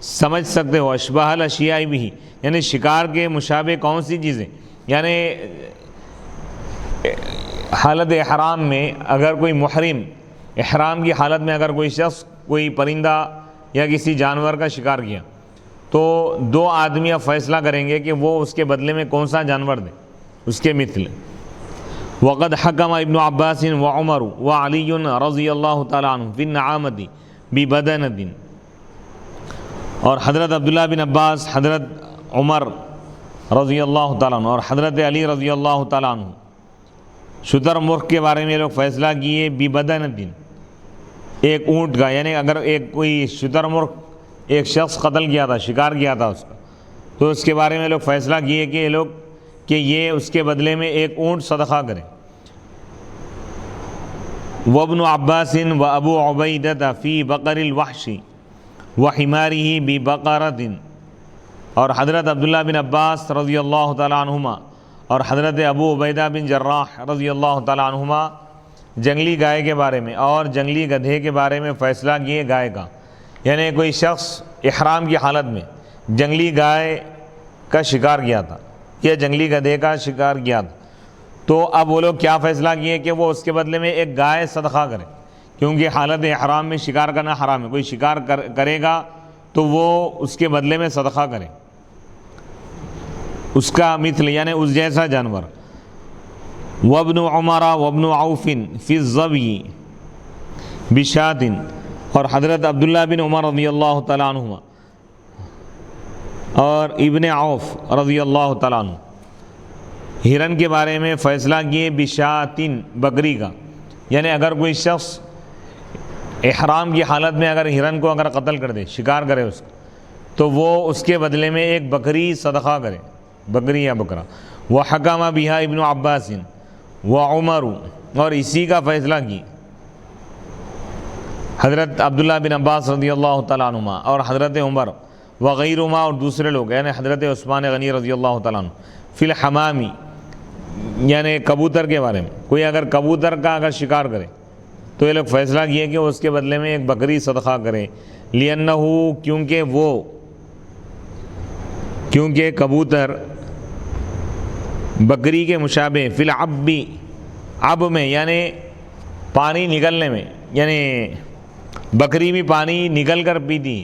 سمجھ سکتے ہو، اشباہ الاشیاء بھی، یعنی شکار کے مشابہ کون سی چیزیں، یعنی حالت احرام میں اگر کوئی محرم، احرام کی حالت میں اگر کوئی شخص کوئی پرندہ یا کسی جانور کا شکار کیا، تو دو آدمی اب فیصلہ کریں گے کہ وہ اس کے بدلے میں کون سا جانور دیں، اس کے مثل۔ وقد حکم ابن عباس وعمر وعلی رضی اللہ تعالیٰ عنہ فی النعامۃ ببدنۃ، اور حضرت عبداللہ بن عباس، حضرت عمر رضی اللہ تعالیٰ عنہ اور حضرت علی رضی اللہ تعالیٰ عنہ شتر مرغ کے بارے میں لوگ فیصلہ کیے، ببدنۃ، ایک اونٹ کا، یعنی اگر ایک کوئی شتر مرغ ایک شخص قتل کیا تھا، شکار کیا تھا اس کا، تو اس کے بارے میں لوگ فیصلہ کیے کہ یہ اس کے بدلے میں ایک اونٹ صدقہ کرے۔ وابن عباس و ابو عبیدہ فی بقر الوحش وحمارہ ببقرۃ، اور حضرت عبداللہ بن عباس رضی اللہ تعالیٰ عنہما اور حضرت ابو عبیدہ بن جراح رضی اللہ تعالیٰ عنہما جنگلی گائے کے بارے میں اور جنگلی گدھے کے بارے میں فیصلہ کیے گائے کا، یعنی کوئی شخص احرام کی حالت میں جنگلی گائے کا شکار کیا تھا یا جنگلی گدھے کا شکار کیا تھا، تو اب وہ لوگ کیا فیصلہ کیے کہ وہ اس کے بدلے میں ایک گائے صدقہ کرے، کیونکہ حالت احرام میں شکار کرنا حرام ہے، کوئی شکار کرے گا تو وہ اس کے بدلے میں صدقہ کرے، اس کا مثل یعنی اس جیسا جانور۔ وابن عمر وابن عوف فی الظبی بشاۃ، اور حضرت عبداللہ بن عمر رضی اللہ تعالیٰ عنہما اور ابن عوف رضی اللہ تعالیٰ عنہ ہرن کے بارے میں فیصلہ کیے، بشاتن، بکری کا، یعنی اگر کوئی شخص احرام کی حالت میں اگر ہرن کو اگر قتل کر دے، شکار کرے اس کو، تو وہ اس کے بدلے میں ایک بکری صدقہ کرے، بکری یا بکرا۔ وحکم بہا ابن عباس وعمر، اور اسی کا فیصلہ کی حضرت عبداللہ بن عباس رضی اللہ تعالیٰ عنہما اور حضرت عمر وغیرہما، اور دوسرے لوگ یعنی حضرت عثمان غنی رضی اللہ تعالیٰ عنہ، فی الحمامی، یعنی کبوتر کے بارے میں، کوئی اگر کبوتر کا اگر شکار کرے تو یہ لوگ فیصلہ کیے کہ اس کے بدلے میں ایک بکری صدقہ کرے، لِأَنَّهُ، کیونکہ کبوتر بکری کے مشابہ، فی العب، اب میں یعنی پانی نگلنے میں، یعنی بکری بھی پانی نگل کر پیتی،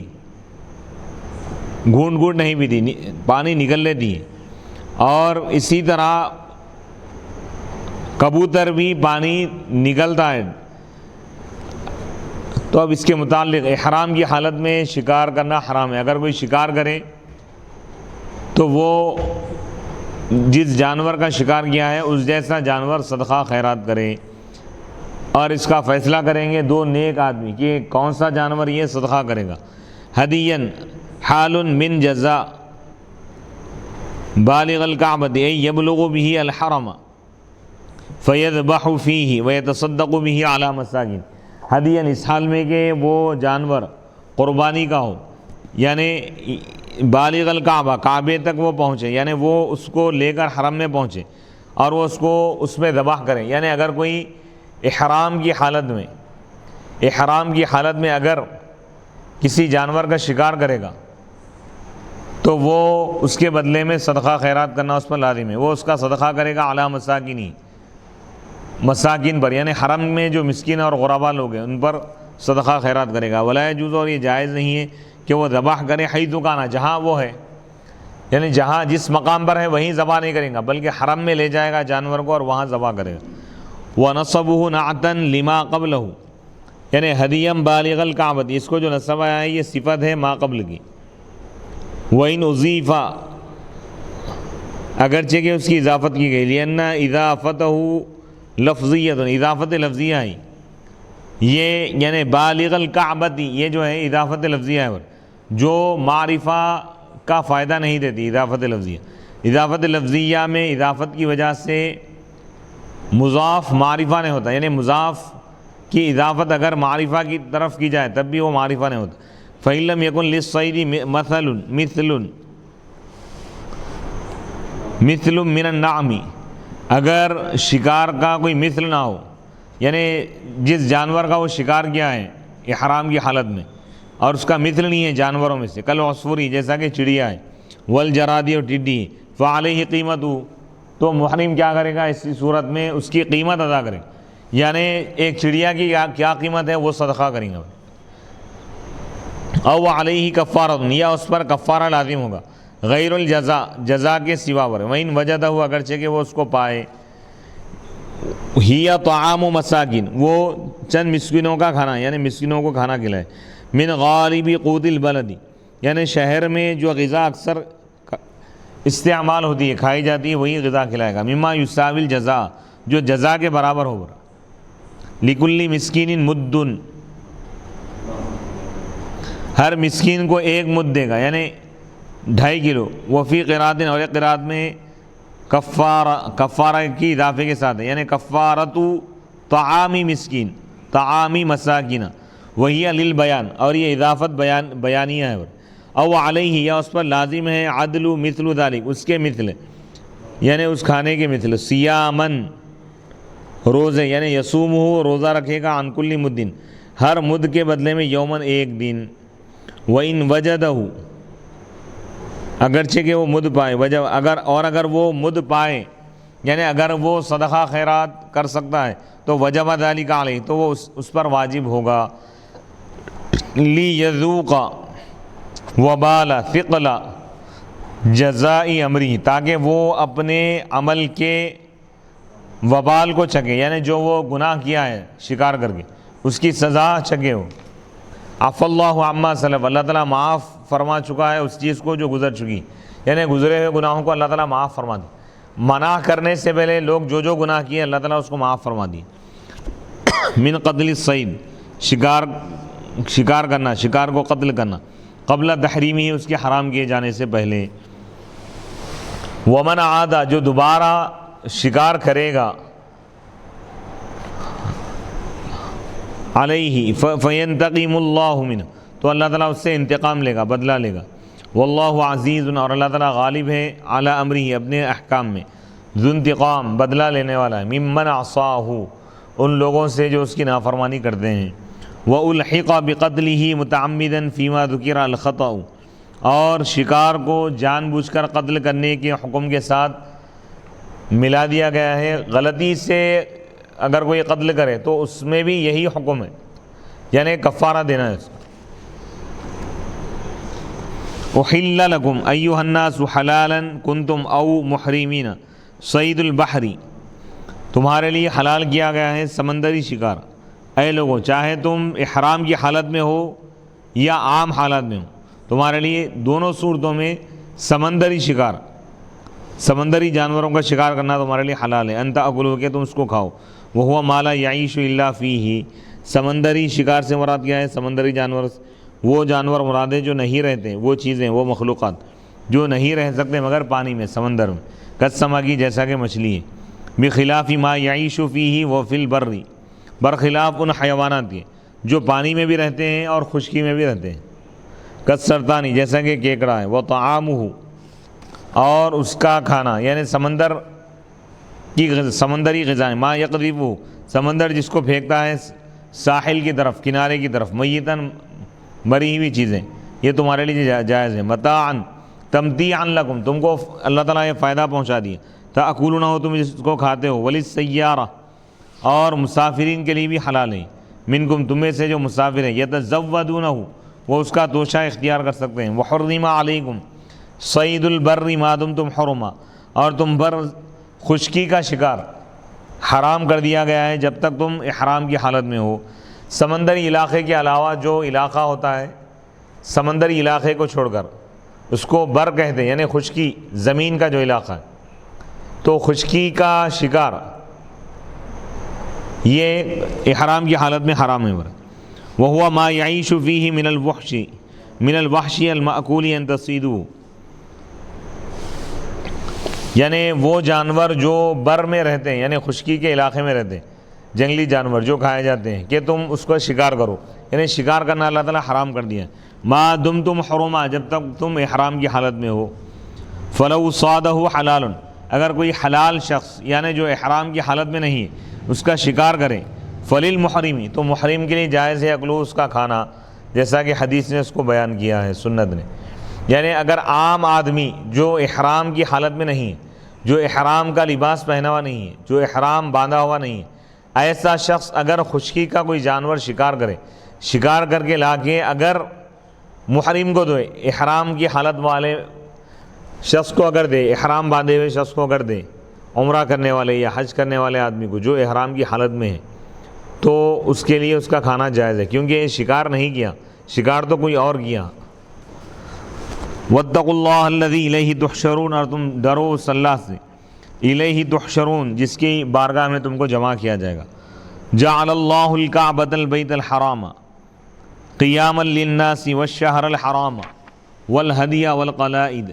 گھونٹ گھونٹ نہیں پیتی، پانی نگل لیتی ہے، اور اسی طرح کبوتر بھی پانی نگلتا ہے۔ تو اب اس کے متعلق احرام کی حالت میں شکار کرنا حرام ہے، اگر کوئی شکار کرے تو وہ جس جانور کا شکار کیا ہے اس جیسا جانور صدقہ خیرات کرے، اور اس کا فیصلہ کریں گے دو نیک آدمی کہ کون سا جانور یہ صدقہ کرے گا۔ ہدین حال من جزاء بالغ الکعبۃ ای یبلغ به الحرم فیذبح فیہ ویتصدق به علی مساکین۔ ہدین اس حال میں کہ وہ جانور قربانی کا ہو، یعنی بالغ الکعبہ کعبے تک وہ پہنچے، یعنی وہ اس کو لے کر حرم میں پہنچے اور وہ اس کو اس میں ذبح کریں۔ یعنی اگر کوئی احرام کی حالت میں اگر کسی جانور کا شکار کرے گا تو وہ اس کے بدلے میں صدقہ خیرات کرنا اس پر لازم ہے۔ وہ اس کا صدقہ کرے گا علی مساکین پر، یعنی حرم میں جو مسکین اور غربا لوگ ہیں ان پر صدقہ خیرات کرے گا۔ ولا یجوز، اور یہ جائز نہیں ہے کہ وہ ذبح کرے حیث کان، جہاں وہ ہے، یعنی جہاں جس مقام پر ہے وہیں ذبح نہیں کرے گا بلکہ حرم میں لے جائے گا جانور کو اور وہاں ذبح کرے گا۔ وَنَصَبُهُ نَعْتًا لِمَا قَبْلَهُ، یعنی ہدیم بالغ الکعبۃ، اس کو جو نصب آیا ہے یہ صفت ہے ما قبل کی۔ وَإِنْ أُضِيفَ، اگرچہ کہ اس کی اضافت کی گئی، لِأَنَّ اِضَافَتَهُ لفظیۃ، اضافت لفظیہ ہے یہ، یعنی بالغ الکعبۃ یہ جو ہے اضافت لفظیہ ہے جو معرفہ کا فائدہ نہیں دیتی۔ اضافت لفظیہ میں اضافت کی وجہ سے مضاف معرفہ نہیں ہوتا، یعنی مضاف کی اضافت اگر معرفہ کی طرف کی جائے تب بھی وہ معرفہ نہیں ہوتا۔ فَإِن لَّمْ يَكُن لِلصَّيْدِ مثل من النعم، اگر شکار کا کوئی مثل نہ ہو، یعنی جس جانور کا وہ شکار کیا ہے احرام کی حالت میں اور اس کا مثل نہیں ہے جانوروں میں سے، کالعصفور، جیسا کہ چڑیا ہے، والجراد اور ٹڈی، فعلیہ قیمت، تو محرم کیا کرے گا اسی صورت میں اس کی قیمت ادا کرے، یعنی ایک چڑیا کی کیا قیمت ہے وہ صدقہ کریں گا۔ او علیہ کفارۃ، یا اس پر کفارہ لازم ہوگا، غیر الجزا، جزا کے سوا پر، وَإِن وجدہ، اگرچہ کہ وہ اس کو پائے، ہی طعام مساکین، وہ چند مسکینوں کا کھانا، یعنی مسکینوں کو کھانا کھلائے، من غالب قوت البلد، یعنی شہر میں جو غذا اکثر استعمال ہوتی ہے کھائی جاتی ہے وہی غذا کھلائے گا، مما یساوی الجزا، جو جزا کے برابر ہوگا، لکل مسکین مد، ہر مسکین کو ایک مد دے گا، یعنی 2.5 کلو، وفی قرات، اور ایک قرات میں کفارہ کی اضافے کے ساتھ ہے، یعنی کفارۃ طعامی مسکین، طعامی مساکین، وہی للبیان، اور یہ اضافت بیانیہ ہے، او علیہ، یا اس پر لازم ہے، عدل مثل ذالک، اس کے مثل، یعنی اس کھانے کے مثل، سیامن، روزے، یعنی یصومہ، روزہ رکھے گا، عن کل مدن، ہر مد کے بدلے میں یومن، ایک دن، وَإِن وَجَدَهُ، اگرچہ کہ وہ مد پائے، اگر وہ مد پائے، یعنی اگر وہ صدقہ خیرات کر سکتا ہے تو وجب ذلک علیہ، تو وہ اس پر واجب ہوگا، لیذوق وبال ثقل جزائی امری، تاکہ وہ اپنے عمل کے وبال کو چکے، یعنی جو وہ گناہ کیا ہے شکار کر کے اس کی سزا چکے ہو۔ عفا اللہ عما سلف، اللہ تعالیٰ معاف فرما چکا ہے اس چیز کو جو گزر چکی، یعنی گزرے ہوئے گناہوں کو اللہ تعالیٰ معاف فرما دی، منع کرنے سے پہلے لوگ جو گناہ کیے اللہ تعالیٰ اس کو معاف فرما دی۔ من قتل الصید، شکار کرنا، شکار کو قتل کرنا، قبل تحریمی ہی، اس کے حرام کیے جانے سے پہلے۔ ومن عاد، جو دوبارہ شکار کرے گا، علیہ فینتقم اللہ منہ، تو اللہ تعالیٰ اس سے انتقام لے گا، بدلہ لے گا۔ واللہ عزیز، اور اللہ تعالیٰ غالب ہے، علی امرہ، اپنے احکام میں، ذو انتقام، بدلہ لینے والا ہے، ممن عصاہ، ان لوگوں سے جو اس کی نافرمانی کرتے ہیں۔ وَأُلْحِقَ بِقَتْلِهِ مُتَعَمِّدًا فِيمَا ذُكِرَ الْخَطَأُ، اور شکار کو جان بوجھ کر قتل کرنے کے حکم کے ساتھ ملا دیا گیا ہے، غلطی سے اگر کوئی قتل کرے تو اس میں بھی یہی حکم ہے، یعنی کفارہ دینا ہے اس کو۔ احل لکم ایھا الناس حلالا کنتم او محرمین صید البحر، تمہارے لیے حلال کیا گیا ہے سمندری شکار، اے لوگوں، چاہے تم احرام کی حالت میں ہو یا عام حالت میں ہو، تمہارے لیے دونوں صورتوں میں سمندری شکار سمندری جانوروں کا شکار کرنا تمہارے لیے حلال ہے، ان تاکلوا کہ تم اس کو کھاؤ، وہو ما لا یعیش الا فیہ، سمندری شکار سے مراد کیا ہے؟ سمندری جانور وہ جانور مراد ہے جو نہیں رہتے، وہ چیزیں، وہ مخلوقات جو نہیں رہ سکتے مگر پانی میں، سمندر میں، کالسمک جیسا کہ مچھلی ہے، بخلاف ما یعیش فیہ وفی البر، برخلاف ان حیوانات کے جو پانی میں بھی رہتے ہیں اور خشکی میں بھی رہتے ہیں، کالسرطان جیسا کہ کیکڑا ہے، وطعامہ اور اس کا کھانا، یعنی سمندری غذائیں، ما یقذفہ سمندر جس کو پھینکتا ہے ساحل کی طرف، کنارے کی طرف، میتاً مری ہوئی چیزیں، یہ تمہارے لیے جائز ہے، متاعاً تمتیعاً لکم تم کو اللہ تعالیٰ یہ فائدہ پہنچا دیا، تاکلونہ ہو تم اس کو کھاتے ہو، وللسیارہ اور مسافرین کے لیے بھی حلال ہے، منکم تم میں سے جو مسافر ہیں، یتزودونہ وہ اس کا توشہ اختیار کر سکتے ہیں، وحرم علیکم صید البر ما دمتم حرما اور تم بر خشکی کا شکار حرام کر دیا گیا ہے جب تک تم احرام کی حالت میں ہو۔ سمندری علاقے کے علاوہ جو علاقہ ہوتا ہے سمندری علاقے کو چھوڑ کر اس کو بر کہتے ہیں، یعنی خشکی زمین کا جو علاقہ ہے، تو خشکی کا شکار یہ احرام کی حالت میں حرام ہے۔ وَهُوَ مَا يَعِيشُ فِيهِ من الوحش المأکول ان تصیدوه، یعنی وہ جانور جو بر میں رہتے ہیں، یعنی خشکی کے علاقے میں رہتے ہیں، جنگلی جانور جو کھائے جاتے ہیں، کہ تم اس کو شکار کرو، یعنی شکار کرنا اللہ تعالیٰ حرام کر دیا ہے، ما دمتم حرما جب تک تم احرام کی حالت میں ہو۔ فلو صادہ حلال اگر کوئی حلال شخص یعنی جو احرام کی حالت میں نہیں اس کا شکار کرے، فللمحرمی تو محرم کے لیے جائز ہے اکلو اس کا کھانا، جیسا کہ حدیث نے اس کو بیان کیا ہے، سنت نے، یعنی اگر عام آدمی جو احرام کی حالت میں نہیں ہے، جو احرام کا لباس پہنا ہوا نہیں ہے، جو احرام باندھا ہوا نہیں ہے، ایسا شخص اگر خشکی کا کوئی جانور شکار کرے، شکار کر کے لا کے اگر محرم کو دے، احرام کی حالت والے شخص کو اگر دے، احرام باندھے ہوئے شخص کو اگر دے، عمرہ کرنے والے یا حج کرنے والے آدمی کو جو احرام کی حالت میں ہے، تو اس کے لیے اس کا کھانا جائز ہے، کیونکہ یہ شکار نہیں کیا، شکار تو کوئی اور کیا۔ واتقوا اللہ الذی الیہ تحشرون اور تم ڈرو اس اللہ سے، الیہ تحشرون جس کی بارگاہ میں تم کو جمع کیا جائے گا۔ جعل اللہ الکعبۃ البیت الحرام قیاما للناس والشہر الحرام والہدی والقلائد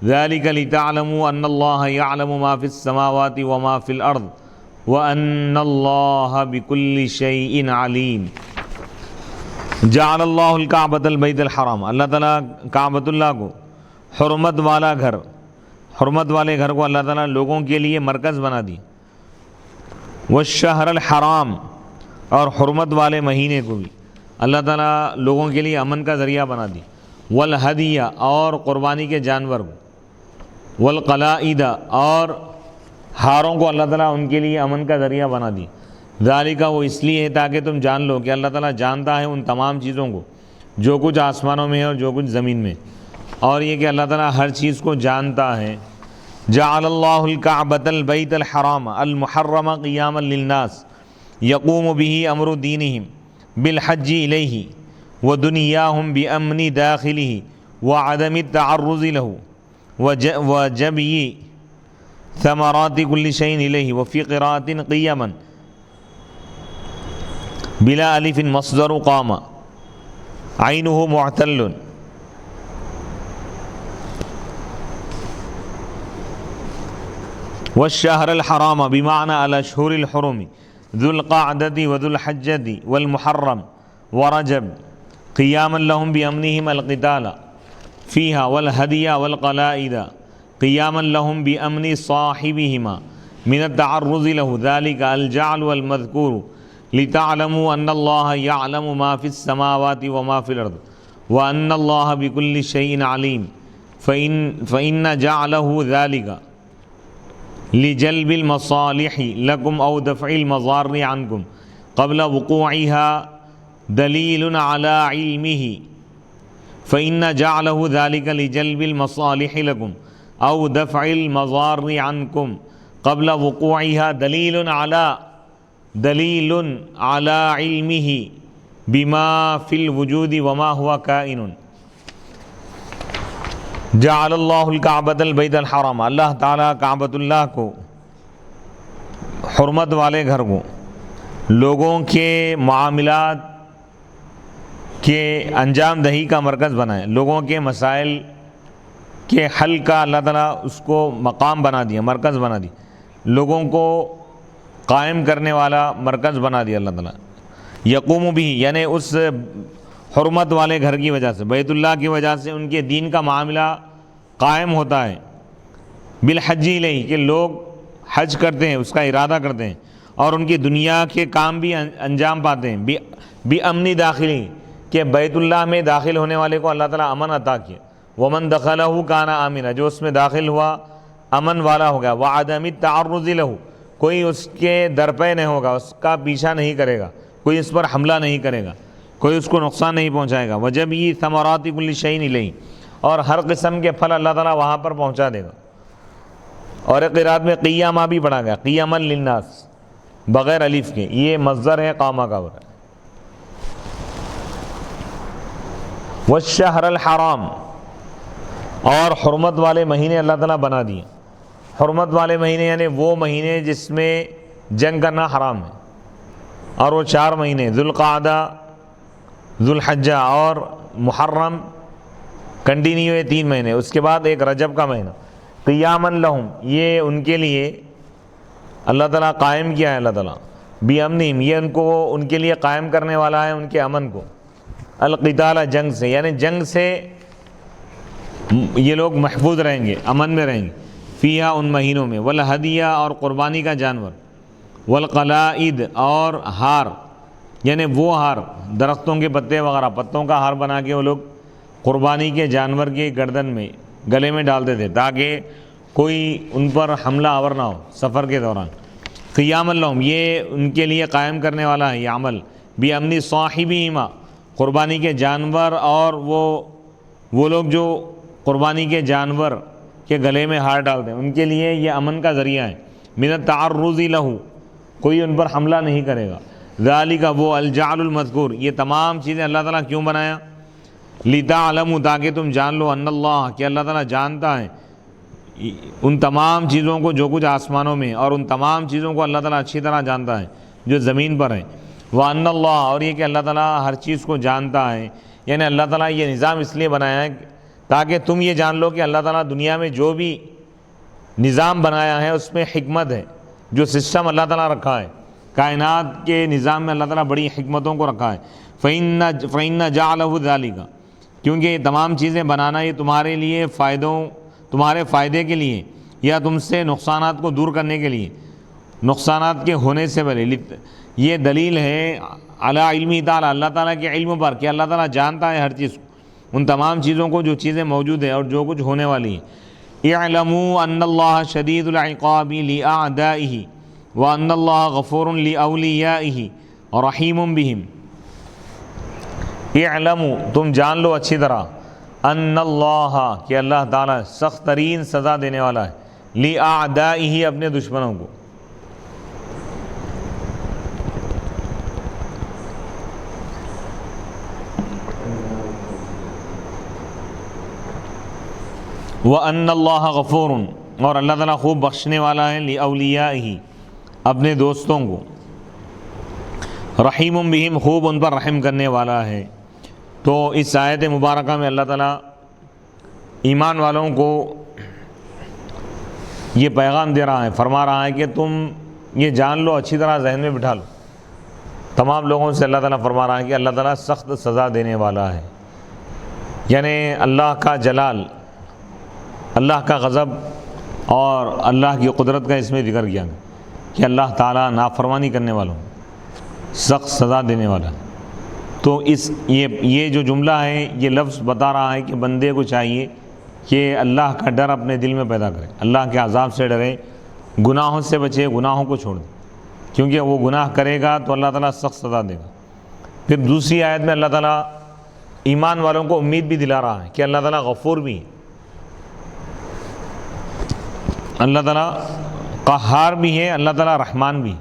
ذلک لتعلموا ان اللہ یعلم ما فی السماوات وما فی الارض وان اللہ بکل شیء علیم۔ جعل اللہ الکعبۃ البیت الحرام اللہ تعالیٰ کعبۃ اللہ کو حرمت والا گھر، حرمت والے گھر کو اللہ تعالیٰ لوگوں کے لیے مرکز بنا دی، والشہر الحرام اور حرمت والے مہینے کو بھی اللہ تعالیٰ لوگوں کے لیے امن کا ذریعہ بنا دی، والہدیہ اور قربانی کے جانور کو، والقلائد اور ہاروں کو اللہ تعالیٰ ان کے لیے امن کا ذریعہ بنا دی۔ ذالکہ وہ اس لیے ہے تاکہ تم جان لو کہ اللہ تعالیٰ جانتا ہے ان تمام چیزوں کو جو کچھ آسمانوں میں ہے اور جو کچھ زمین میں، اور یہ کہ اللہ تعالیٰ ہر چیز کو جانتا ہے۔ جعل اللہ الکعبۃ البیت الحرام المحرم قیاما للناس یقوم به امر دینہم بالحج الیہ ودنیاہم بامن داخلہ وعدم التعرض لہ وجبی ثمرات کل شیء الیہ وفی قراءۃ قیاما بلا الف مصدر قام عینہ معتل۔ والشہر الحرام بمعنى الاشہر الحرم ذو القعدۃ وذو الحجۃ والمحرم ورجب قیاما لهم بامنہم القتال فیہا والہدی والقلائد قیاما لهم بامن صاحبہما من التعرض له ذلك الجعل والمذکور لتعلموا ان اللہ یعلم ما فی السماوات وما فی الارض وان اللہ بکل شیء علیم فإن جعله ذلك لجلب المصالح لكم او دفع المضار عنكم قبل وقوعها دلیل على علمه فإن جعله ذلك لجلب المصالح لكم او دفع المضار عنكم قبل وقوعها دلیل على علمه بما في الوجود وما هو کائن۔ جعل اللہ الکعبۃ البیت الحرام، اللہ تعالیٰ کعبۃ اللہ کو، حرمت والے گھر کو، لوگوں کے معاملات کے انجام دہی کا مرکز بنائے، لوگوں کے مسائل کے حل کا اللہ تعالیٰ اس کو مقام بنا دیا، مرکز بنا دیا، لوگوں کو قائم کرنے والا مرکز بنا دیا اللہ تعالیٰ۔ یقوم بھی یعنی اس حرمت والے گھر کی وجہ سے، بیت اللہ کی وجہ سے ان کے دین کا معاملہ قائم ہوتا ہے، بالحج الیہ کہ لوگ حج کرتے ہیں، اس کا ارادہ کرتے ہیں، اور ان کی دنیا کے کام بھی انجام پاتے ہیں، بامن داخلی کہ بیت اللہ میں داخل ہونے والے کو اللہ تعالیٰ امن عطا کیا، ومن دخلہ کان آمنا، جو اس میں داخل ہوا امن والا ہوگا، وعدم التعرض لہ، کوئی اس کے درپے نہیں ہوگا، اس کا پیچھا نہیں کرے گا، کوئی اس پر حملہ نہیں کرے گا، کوئی اس کو نقصان نہیں پہنچائے گا، وجبی ثمرات کل شیء الیہ، اور ہر قسم کے پھل اللہ تعالیٰ وہاں پر پہنچا دے گا۔ اور ایک قرات میں قیامہ بھی پڑھا گیا، قیاما للناس بغیر الف کے، یہ مصدر ہے قامہ کا ورد۔ والشہر الحرام، اور حرمت والے مہینے اللہ تعالیٰ بنا دیے۔ حرمت والے مہینے یعنی وہ مہینے جس میں جنگ کرنا حرام ہے، اور وہ 4 مہینے ذوالقعدہ، ذوالحجہ اور محرم، کنٹینیو ہے 3 مہینے، اس کے بعد ایک رجب کا مہینہ۔ قیاما لہم، یہ ان کے لیے اللہ تعالیٰ قائم کیا ہے، اللہ تعالیٰ بامنہم، یہ ان کے لیے قائم کرنے والا ہے ان کے امن کو، القتال جنگ سے، یعنی جنگ سے یہ لوگ محفوظ رہیں گے، امن میں رہیں گے، فیہا ان مہینوں میں، والہدیہ اور قربانی کا جانور، والقلائد اور ہار، یعنی وہ ہار درختوں کے پتے وغیرہ، پتوں کا ہار بنا کے وہ لوگ قربانی کے جانور کے گردن میں، گلے میں ڈالتے تھے تاکہ کوئی ان پر حملہ آور نہ ہو سفر کے دوران۔ قیام لہم، یہ ان کے لیے قائم کرنے والا ہے یہ عمل، بامن صاحبہما، قربانی کے جانور اور وہ لوگ جو قربانی کے جانور کے گلے میں ہار ڈالتے ہیں، ان کے لیے یہ امن کا ذریعہ ہے، من التعرض لہ، کوئی ان پر حملہ نہیں کرے گا۔ ذالک، وہ الجعل المذکور، یہ تمام چیزیں اللہ تعالیٰ کیوں بنایا؟ لتعلموا، تاکہ تم جان لو، ان اللہ، کہ اللہ تعالیٰ جانتا ہے ان تمام چیزوں کو جو کچھ آسمانوں میں، اور ان تمام چیزوں کو اللہ تعالیٰ اچھی طرح جانتا ہے جو زمین پر ہے۔ وَأَنَّ اللَّهَ، اور یہ کہ اللہ تعالیٰ ہر چیز کو جانتا ہے، یعنی اللہ تعالیٰ یہ نظام اس لیے بنایا ہے تاکہ تم یہ جان لو کہ اللہ تعالیٰ دنیا میں جو بھی نظام بنایا ہے اس میں حکمت ہے، جو سسٹم اللہ تعالیٰ رکھا ہے کائنات کے نظام میں، اللہ تعالیٰ بڑی حکمتوں کو رکھا ہے۔ فَإِنَّ جَعْلَهُ ذَلِكَ، کیونکہ یہ تمام چیزیں بنانا یہ تمہارے لیے تمہارے فائدے کے لیے، یا تم سے نقصانات کو دور کرنے کے لیے، نقصانات کے ہونے سے پہلے، یہ دلیل ہے علی علم تعالیٰ، اللہ تعالیٰ کے علم پر، کہ اللہ تعالیٰ جانتا ہے ہر چیز کو، ان تمام چیزوں کو جو چیزیں موجود ہیں اور جو کچھ ہونے والی ہیں۔ اعلموا ان اللہ شدید العقاب لأعدائہ وان اللہ غفور لأولیائہ رحیم بہم۔ اعلموا، تم جان لو اچھی طرح، ان اللہ، کہ اللہ تعالیٰ سخت ترین سزا دینے والا ہے، لأعدائہ، اپنے دشمنوں کو۔ وَأَنَّ اللَّهَ غَفُورٌ، اور اللہ تعالیٰ خوب بخشنے والا ہے، لِأَوْلِيَائِهِ، اپنے دوستوں کو، رحیم بہم، خوب ان پر رحم کرنے والا ہے۔ تو اس آیت مبارکہ میں اللہ تعالیٰ ایمان والوں کو یہ پیغام دے رہا ہے، فرما رہا ہے کہ تم یہ جان لو، اچھی طرح ذہن میں بٹھا لو، تمام لوگوں سے اللہ تعالیٰ فرما رہا ہے کہ اللہ تعالیٰ سخت سزا دینے والا ہے، یعنی اللہ کا جلال، اللہ کا غضب اور اللہ کی قدرت کا اس میں ذکر کیا گیا کہ اللہ تعالیٰ نافرمانی کرنے والوں سخت سزا دینے والا ہے۔ تو یہ جو جملہ ہے، یہ لفظ بتا رہا ہے کہ بندے کو چاہیے کہ اللہ کا ڈر اپنے دل میں پیدا کرے، اللہ کے عذاب سے ڈرے، گناہوں سے بچے، گناہوں کو چھوڑ دے، کیونکہ وہ گناہ کرے گا تو اللہ تعالیٰ سخت سزا دے گا۔ پھر دوسری آیت میں اللہ تعالیٰ ایمان والوں کو امید بھی دلا رہا ہے کہ اللہ تعالیٰ غفور بھی ہے، اللہ تعالیٰ قہار بھی ہے، اللہ تعالیٰ رحمان بھی۔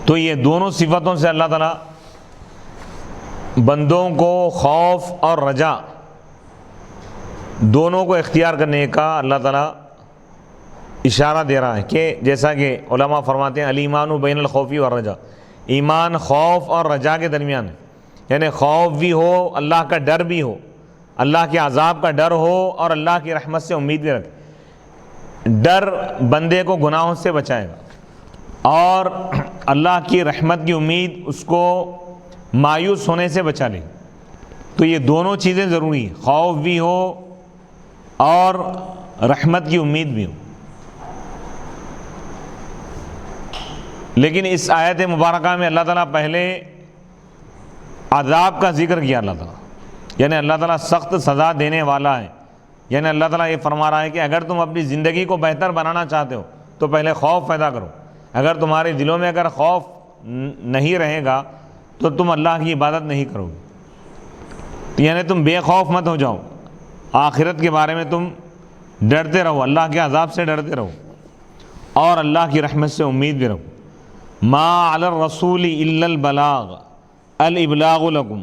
تو یہ دونوں صفتوں سے اللہ تعالیٰ بندوں کو خوف اور رجا دونوں کو اختیار کرنے کا اللہ تعالیٰ اشارہ دے رہا ہے کہ جیسا کہ علماء فرماتے ہیں الایمان بین الخوف والرجا، ایمان خوف اور رجا کے درمیان ہے، یعنی خوف بھی ہو، اللہ کا ڈر بھی ہو، اللہ کے عذاب کا ڈر ہو اور اللہ کی رحمت سے امید بھی رکھے۔ ڈر بندے کو گناہوں سے بچائے گا اور اللہ کی رحمت کی امید اس کو مایوس ہونے سے بچا لے گی۔ تو یہ دونوں چیزیں ضروری ہیں، خوف بھی ہو اور رحمت کی امید بھی ہو۔ لیکن اس آیت مبارکہ میں اللہ تعالیٰ پہلے عذاب کا ذکر کیا، اللہ تعالیٰ یعنی اللہ تعالیٰ سخت سزا دینے والا ہے، یعنی اللہ تعالیٰ یہ فرما رہا ہے کہ اگر تم اپنی زندگی کو بہتر بنانا چاہتے ہو تو پہلے خوف پیدا کرو۔ اگر تمہارے دلوں میں اگر خوف نہیں رہے گا تو تم اللہ کی عبادت نہیں کرو گے، یعنی تم بے خوف مت ہو جاؤ، آخرت کے بارے میں تم ڈرتے رہو، اللہ کے عذاب سے ڈرتے رہو اور اللہ کی رحمت سے امید بھی رکھو۔ ما علی الرسول الا البلاغ الابلاغ لکم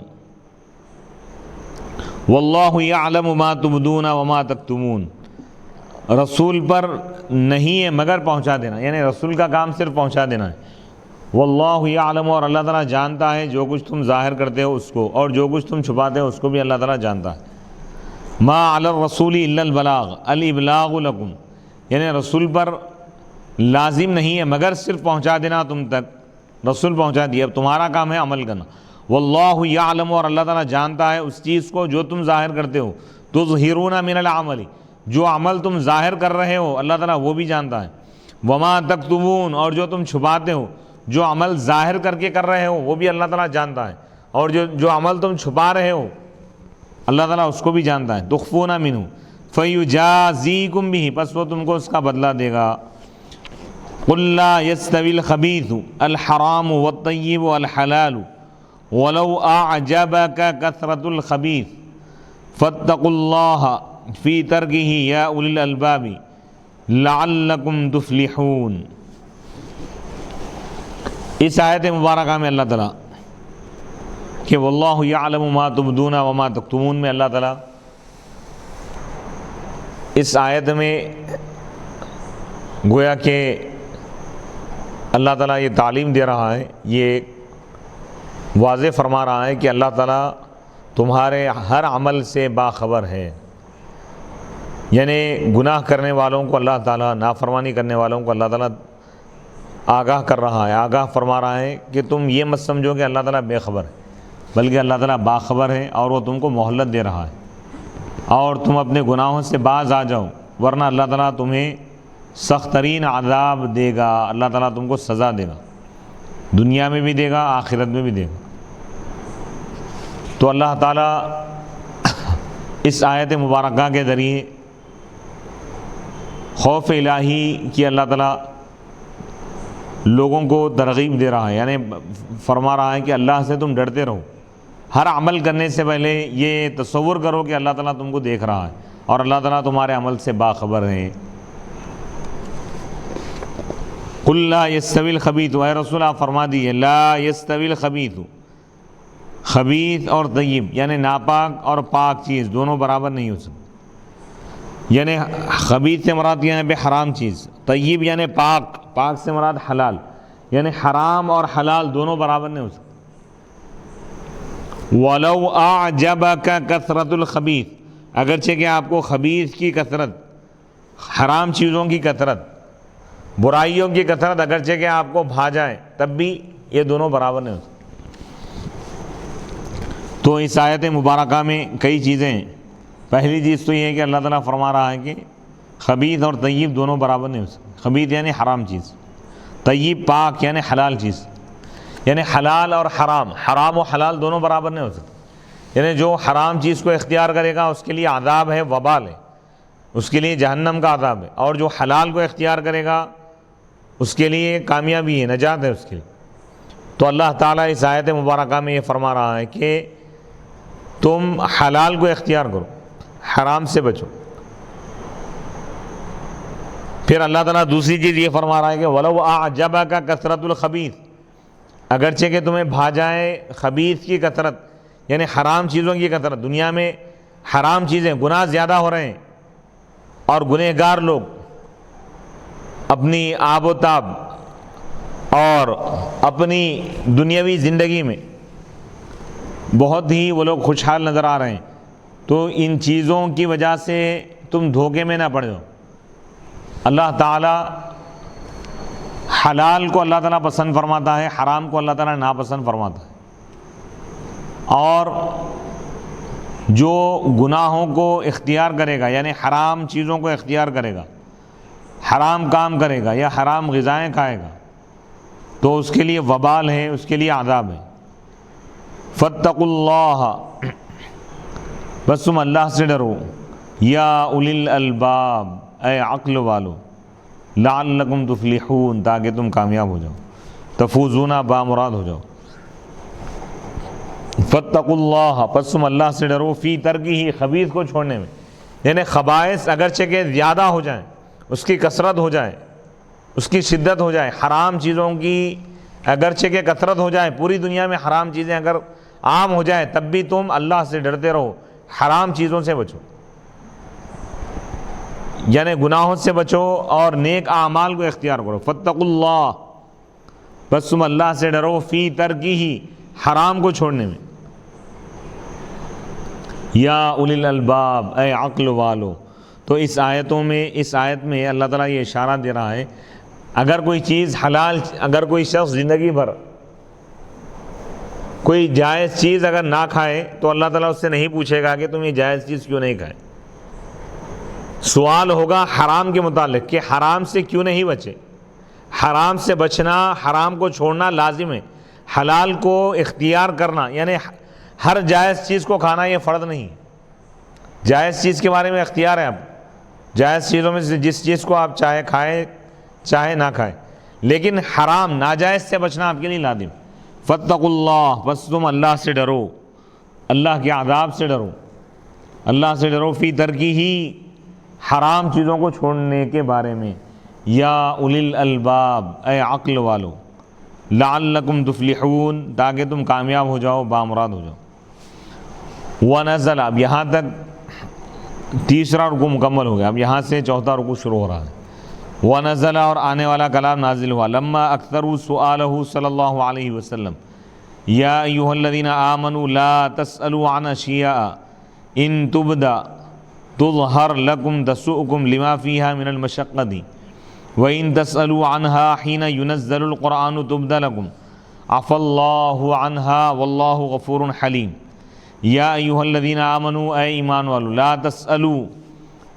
واللہ یعلم ما تبدون وما تکتمون، رسول پر نہیں ہے مگر پہنچا دینا، یعنی رسول کا کام صرف پہنچا دینا ہے۔ واللہ یعلم، اور اللہ تعالیٰ جانتا ہے جو کچھ تم ظاہر کرتے ہو اس کو، اور جو کچھ تم چھپاتے ہو اس کو بھی اللہ تعالیٰ جانتا ہے۔ ما علی الرسول الا البلاغ الابلاغ لکم، یعنی رسول پر لازم نہیں ہے مگر صرف پہنچا دینا تم تک، رسول پہنچا دیا، اب تمہارا کام ہے عمل کرنا۔ واللہ یعلم، اور اللہ تعالیٰ جانتا ہے اس چیز کو جو تم ظاہر کرتے ہو، تظہرون من العمل، جو عمل تم ظاہر کر رہے ہو اللہ تعالیٰ وہ بھی جانتا ہے۔ وما تکتمون، اور جو تم چھپاتے ہو، جو عمل ظاہر کر کے کر رہے ہو وہ بھی اللہ تعالیٰ جانتا ہے، اور جو عمل تم چھپا رہے ہو اللہ تعالیٰ اس کو بھی جانتا ہے۔ تخفون منہ فیجازیکم بہ، پس وہ تم کو اس کا بدلہ دے گا۔ قل لا یستوی الخبیث الحرام والطیب والحلال ولو اعجبک کثرۃ الخبیث فاتقوا اللہ فی ترکہ یا اولی الالباب لعلکم تفلحون۔ اس آیت مبارکہ میں اللہ تعالیٰ کہ واللہ یعلم ما تبدون وما تکتمون میں اللہ تعالیٰ اس آیت میں گویا کہ اللہ تعالیٰ یہ تعلیم دے رہا ہے، یہ واضح فرما رہا ہے کہ اللہ تعالیٰ تمہارے ہر عمل سے باخبر ہے، یعنی گناہ کرنے والوں کو اللہ تعالیٰ، نافرمانی کرنے والوں کو اللہ تعالیٰ آگاہ کر رہا ہے، آگاہ فرما رہا ہے کہ تم یہ مت سمجھو کہ اللہ تعالیٰ بے خبر ہے، بلکہ اللہ تعالیٰ باخبر ہے اور وہ تم کو مہلت دے رہا ہے اور تم اپنے گناہوں سے باز آ جاؤ، ورنہ اللہ تعالیٰ تمہیں سخت ترین عذاب دے گا، اللہ تعالیٰ تم کو سزا دے گا، دنیا میں بھی دے گا آخرت میں بھی دے گا۔ تو اللہ تعالیٰ اس آیت مبارکہ کے ذریعے خوف الہی کی اللہ تعالیٰ لوگوں کو ترغیب دے رہا ہے، یعنی فرما رہا ہے کہ اللہ سے تم ڈرتے رہو، ہر عمل کرنے سے پہلے یہ تصور کرو کہ اللہ تعالیٰ تم کو دیکھ رہا ہے اور اللہ تعالیٰ تمہارے عمل سے باخبر ہے۔ قل لا یستوی الخبیث، اے رسول آپ فرما دیجیے لا یستوی الخبیث، خبیث اور طیب یعنی ناپاک اور پاک چیز دونوں برابر نہیں ہو سکتی، یعنی خبیث سے مراد یہاں پہ حرام چیز، طیب یعنی پاک، پاک سے مراد حلال، یعنی حرام اور حلال دونوں برابر نہیں ہو سکتے۔ وَلَوْ أَعْجَبَكَ كَثْرَةُ الْخَبِيثِ، اگرچہ کہ آپ کو خبیث کی کثرت، حرام چیزوں کی کثرت، برائیوں کی کثرت اگرچہ کہ آپ کو بھا جائے تب بھی یہ دونوں برابر نہیں ہو سکتے۔ تو اس آیت مبارکہ میں کئی چیزیں ہیں۔ پہلی چیز تو یہ ہے کہ اللہ تعالیٰ فرما رہا ہے کہ خبیث اور طیب دونوں برابر نہیں ہو سکتے۔ خبیث یعنی حرام چیز، طیب پاک یعنی حلال چیز، یعنی حلال اور حرام، حرام و حلال دونوں برابر نہیں ہو سکتے۔ یعنی جو حرام چیز کو اختیار کرے گا اس کے لیے عذاب ہے، وبال ہے، اس کے لیے جہنم کا عذاب ہے، اور جو حلال کو اختیار کرے گا اس کے لیے کامیابی ہے، نجات ہے اس کے لیے۔ تو اللہ تعالیٰ اس آیت مبارکہ میں یہ فرما رہا ہے کہ تم حلال کو اختیار کرو، حرام سے بچو۔ پھر اللہ تعالیٰ دوسری چیز یہ فرما رہا ہے کہ وَلَوْ أَعْجَبَكَ كَثْرَةُ الْخَبِيثِ، اگرچہ کہ تمہیں بھا جائے خبیث کی کثرت، یعنی حرام چیزوں کی کثرت، دنیا میں حرام چیزیں، گناہ زیادہ ہو رہے ہیں، اور گنہگار لوگ اپنی آب و تاب اور اپنی دنیاوی زندگی میں بہت ہی وہ لوگ خوشحال نظر آ رہے ہیں، تو ان چیزوں کی وجہ سے تم دھوکے میں نہ پڑ جاؤ۔ اللہ تعالیٰ حلال کو اللہ تعالیٰ پسند فرماتا ہے، حرام کو اللہ تعالیٰ ناپسند فرماتا ہے، اور جو گناہوں کو اختیار کرے گا، یعنی حرام چیزوں کو اختیار کرے گا، حرام کام کرے گا یا حرام غذائیں کھائے گا، تو اس کے لیے وبال ہے، اس کے لیے عذاب ہے۔ فاتقوا اللہ، بس تم اللہ سے ڈرو، یا اولی الالباب، اے عقل والو، لعلکم تفلحون، تاکہ تم کامیاب ہو جاؤ، تفوزون، بامراد ہو جاؤ۔ فاتقوا اللہ، پس تم اللہ سے ڈرو، فی ترکہ، خبیث کو چھوڑنے میں، یعنی خبائث اگرچہ کہ زیادہ ہو جائیں، اس کی کثرت ہو جائے، اس کی شدت ہو جائے، حرام چیزوں کی اگرچہ کہ کثرت ہو جائے، پوری دنیا میں حرام چیزیں اگر عام ہو جائے، تب بھی تم اللہ سے ڈرتے رہو، حرام چیزوں سے بچو، یعنی گناہوں سے بچو اور نیک اعمال کو اختیار کرو۔ فاتقوا اللہ، بس تم اللہ سے ڈرو، فی ترکہ، حرام کو چھوڑنے میں، یا اولی الالباب، اے عقل والو۔ تو اس آیت میں اللہ تعالیٰ یہ اشارہ دے رہا ہے، اگر کوئی چیز حلال، اگر کوئی شخص زندگی بھر کوئی جائز چیز اگر نہ کھائے، تو اللہ تعالیٰ اس سے نہیں پوچھے گا کہ تم یہ جائز چیز کیوں نہیں کھائے، سوال ہوگا حرام کے متعلق کہ حرام سے کیوں نہیں بچے۔ حرام سے بچنا، حرام کو چھوڑنا لازم ہے، حلال کو اختیار کرنا، یعنی ہر جائز چیز کو کھانا یہ فرض نہیں ہے۔ جائز چیز کے بارے میں اختیار ہے، اب جائز چیزوں میں سے جس چیز کو آپ چاہے کھائیں چاہے نہ کھائیں، لیکن حرام ناجائز سے بچنا آپ کے لیے لازم۔ فاتقوا اللہ، بس تم اللہ سے ڈرو، اللہ کے عذاب سے ڈرو، اللہ سے ڈرو، فی ترکی ہی، حرام چیزوں کو چھوڑنے کے بارے میں، یا اولی الالباب، اے عقل والو، لعلکم تفلحون، تاکہ تم کامیاب ہو جاؤ، بامراد ہو جاؤ۔ ونزل، اب یہاں تک تیسرا رکوع مکمل ہو گیا، اب یہاں سے چوتھا رکوع شروع ہو رہا ہے۔ ونزل، اور آنے والا کلام نازل ہوا، لما اکثروا سؤالہ صلی اللہ علیہ وسلم، یا ایھا الذین آمنوا لا تسألوا عن اشیاء ان تبد تظہر لکم تسؤکم لما فیہا من المشقۃ وَإِن تَسْأَلُوا عَنْهَا حِينَ يُنَزَّلُ الْقُرْآنُ تُبْدَ لَكُمْ عَفَا اللَّهُ عَنْهَا وَاللَّهُ غَفُورٌ حَلِيمٌ۔ یا ایھا الذین آمنوا، اے ایمان والو، لا تسألوا،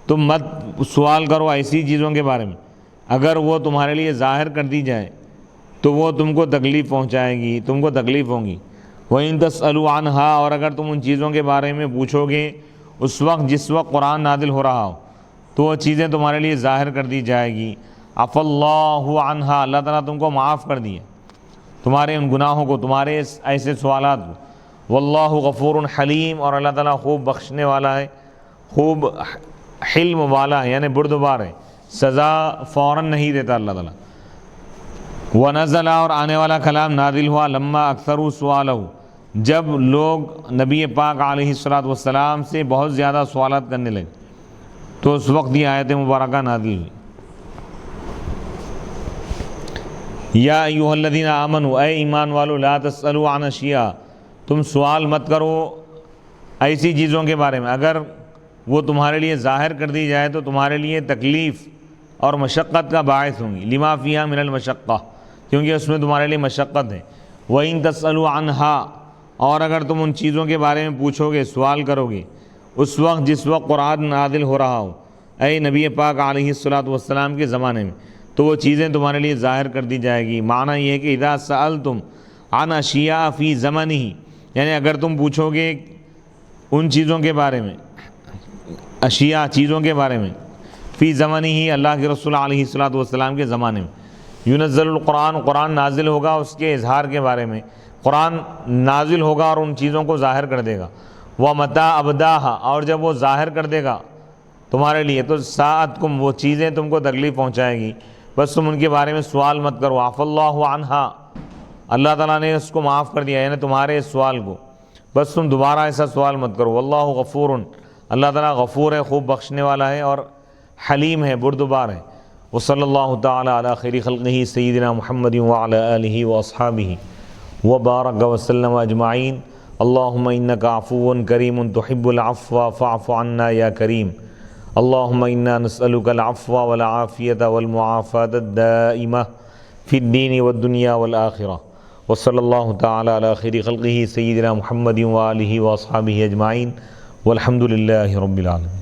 تم مت سوال کرو ایسی چیزوں کے بارے میں اگر وہ تمہارے لیے ظاہر کر دی جائے تو وہ تم کو تکلیف پہنچائے گی، تم کو تکلیف ہوں گی۔ وَإِن تَسْأَلُوا عَنْهَا، اور اگر تم ان چیزوں کے بارے میں پوچھو گے اس وقت جس وقت قرآن نازل ہو رہا ہو، تو وہ چیزیں تمہارے لیے ظاہر کر دی جائے گی۔ عفا اللہ عنہا، اللہ تعالیٰ تم کو معاف کر دیا، تمہارے ان گناہوں کو، تمہارے ایسے سوالات کو۔ واللہ غفور حلیم، اور اللہ تعالیٰ خوب بخشنے والا ہے، خوب حلم والا ہے، یعنی بردبار ہے، سزا فوراً نہیں دیتا اللہ تعالیٰ۔ ونزل، اور آنے والا کلام نازل ہوا، لما اکثروا سؤالہ، جب لوگ نبی پاک علیہ الصلوۃ والسلام سے بہت زیادہ سوالات کرنے لگے، تو اس وقت یہ آیت مبارکہ نازل ہوئی۔ یا ایھا الذین آمنوا، اے ایمان والو، لا تسألوا عن اشیاء، تم سوال مت کرو ایسی چیزوں کے بارے میں اگر وہ تمہارے لیے ظاہر کر دی جائے تو تمہارے لیے تکلیف اور مشقت کا باعث ہوں گی، لما فیہا من المشقہ، کیونکہ اس میں تمہارے لیے مشقت ہے۔ وَإِن تَسْأَلُوا عَنْهَا، اور اگر تم ان چیزوں کے بارے میں پوچھو گے، سوال کرو گے اس وقت جس وقت قرآن نازل ہو رہا ہو، اے نبی پاک علیہ الصلوۃ والسلام کے زمانے میں، تو وہ چیزیں تمہارے لیے ظاہر کر دی جائے گی۔ معنی یہ ہے کہ اذا سألتم عن اشیاء فی زمنہ، یعنی اگر تم پوچھو گے ان چیزوں کے بارے میں، اشیاء چیزوں کے بارے میں، فی زمنہ، اللہ کے رسول علیہ الصلوۃ والسلام کے زمانے میں، ینزل القرآن، قرآن نازل ہوگا، اس کے اظہار کے بارے میں قرآن نازل ہوگا اور ان چیزوں کو ظاہر کر دے گا۔ وَمَتَى أَبْدَاهَا، اور جب وہ ظاہر کر دے گا تمہارے لیے تو ساءتکم، وہ چیزیں تم کو تکلیف پہنچائے گی، بس تم ان کے بارے میں سوال مت کرو۔ عفا اللہ عنہا، اللہ تعالیٰ نے اس کو معاف کر دیا، یعنی تمہارے اس سوال کو، بس تم دوبارہ ایسا سوال مت کرو۔ واللہ غفور، اللہ تعالیٰ غفور ہے، خوب بخشنے والا ہے، اور حلیم ہے، بردبار ہے۔ وصلی اللہ تعالی علی خیر خلقہ سیدنا محمد وعلی آلہ واصحابہ وبارک وسلم اجمعین۔ اللہم انک عفو کریم تحب العفو فاعف عنا یا کریم۔ اللہم انا نسألک العفو والعافیۃ والمعافاۃ الدائمہ فی الدین والدنیا والآخرہ۔ وصلی اللہ تعالی علی خیر خلقہ سیدنا محمد وآلہ واصحابہ اجمعین والحمد للہ رب العالمین۔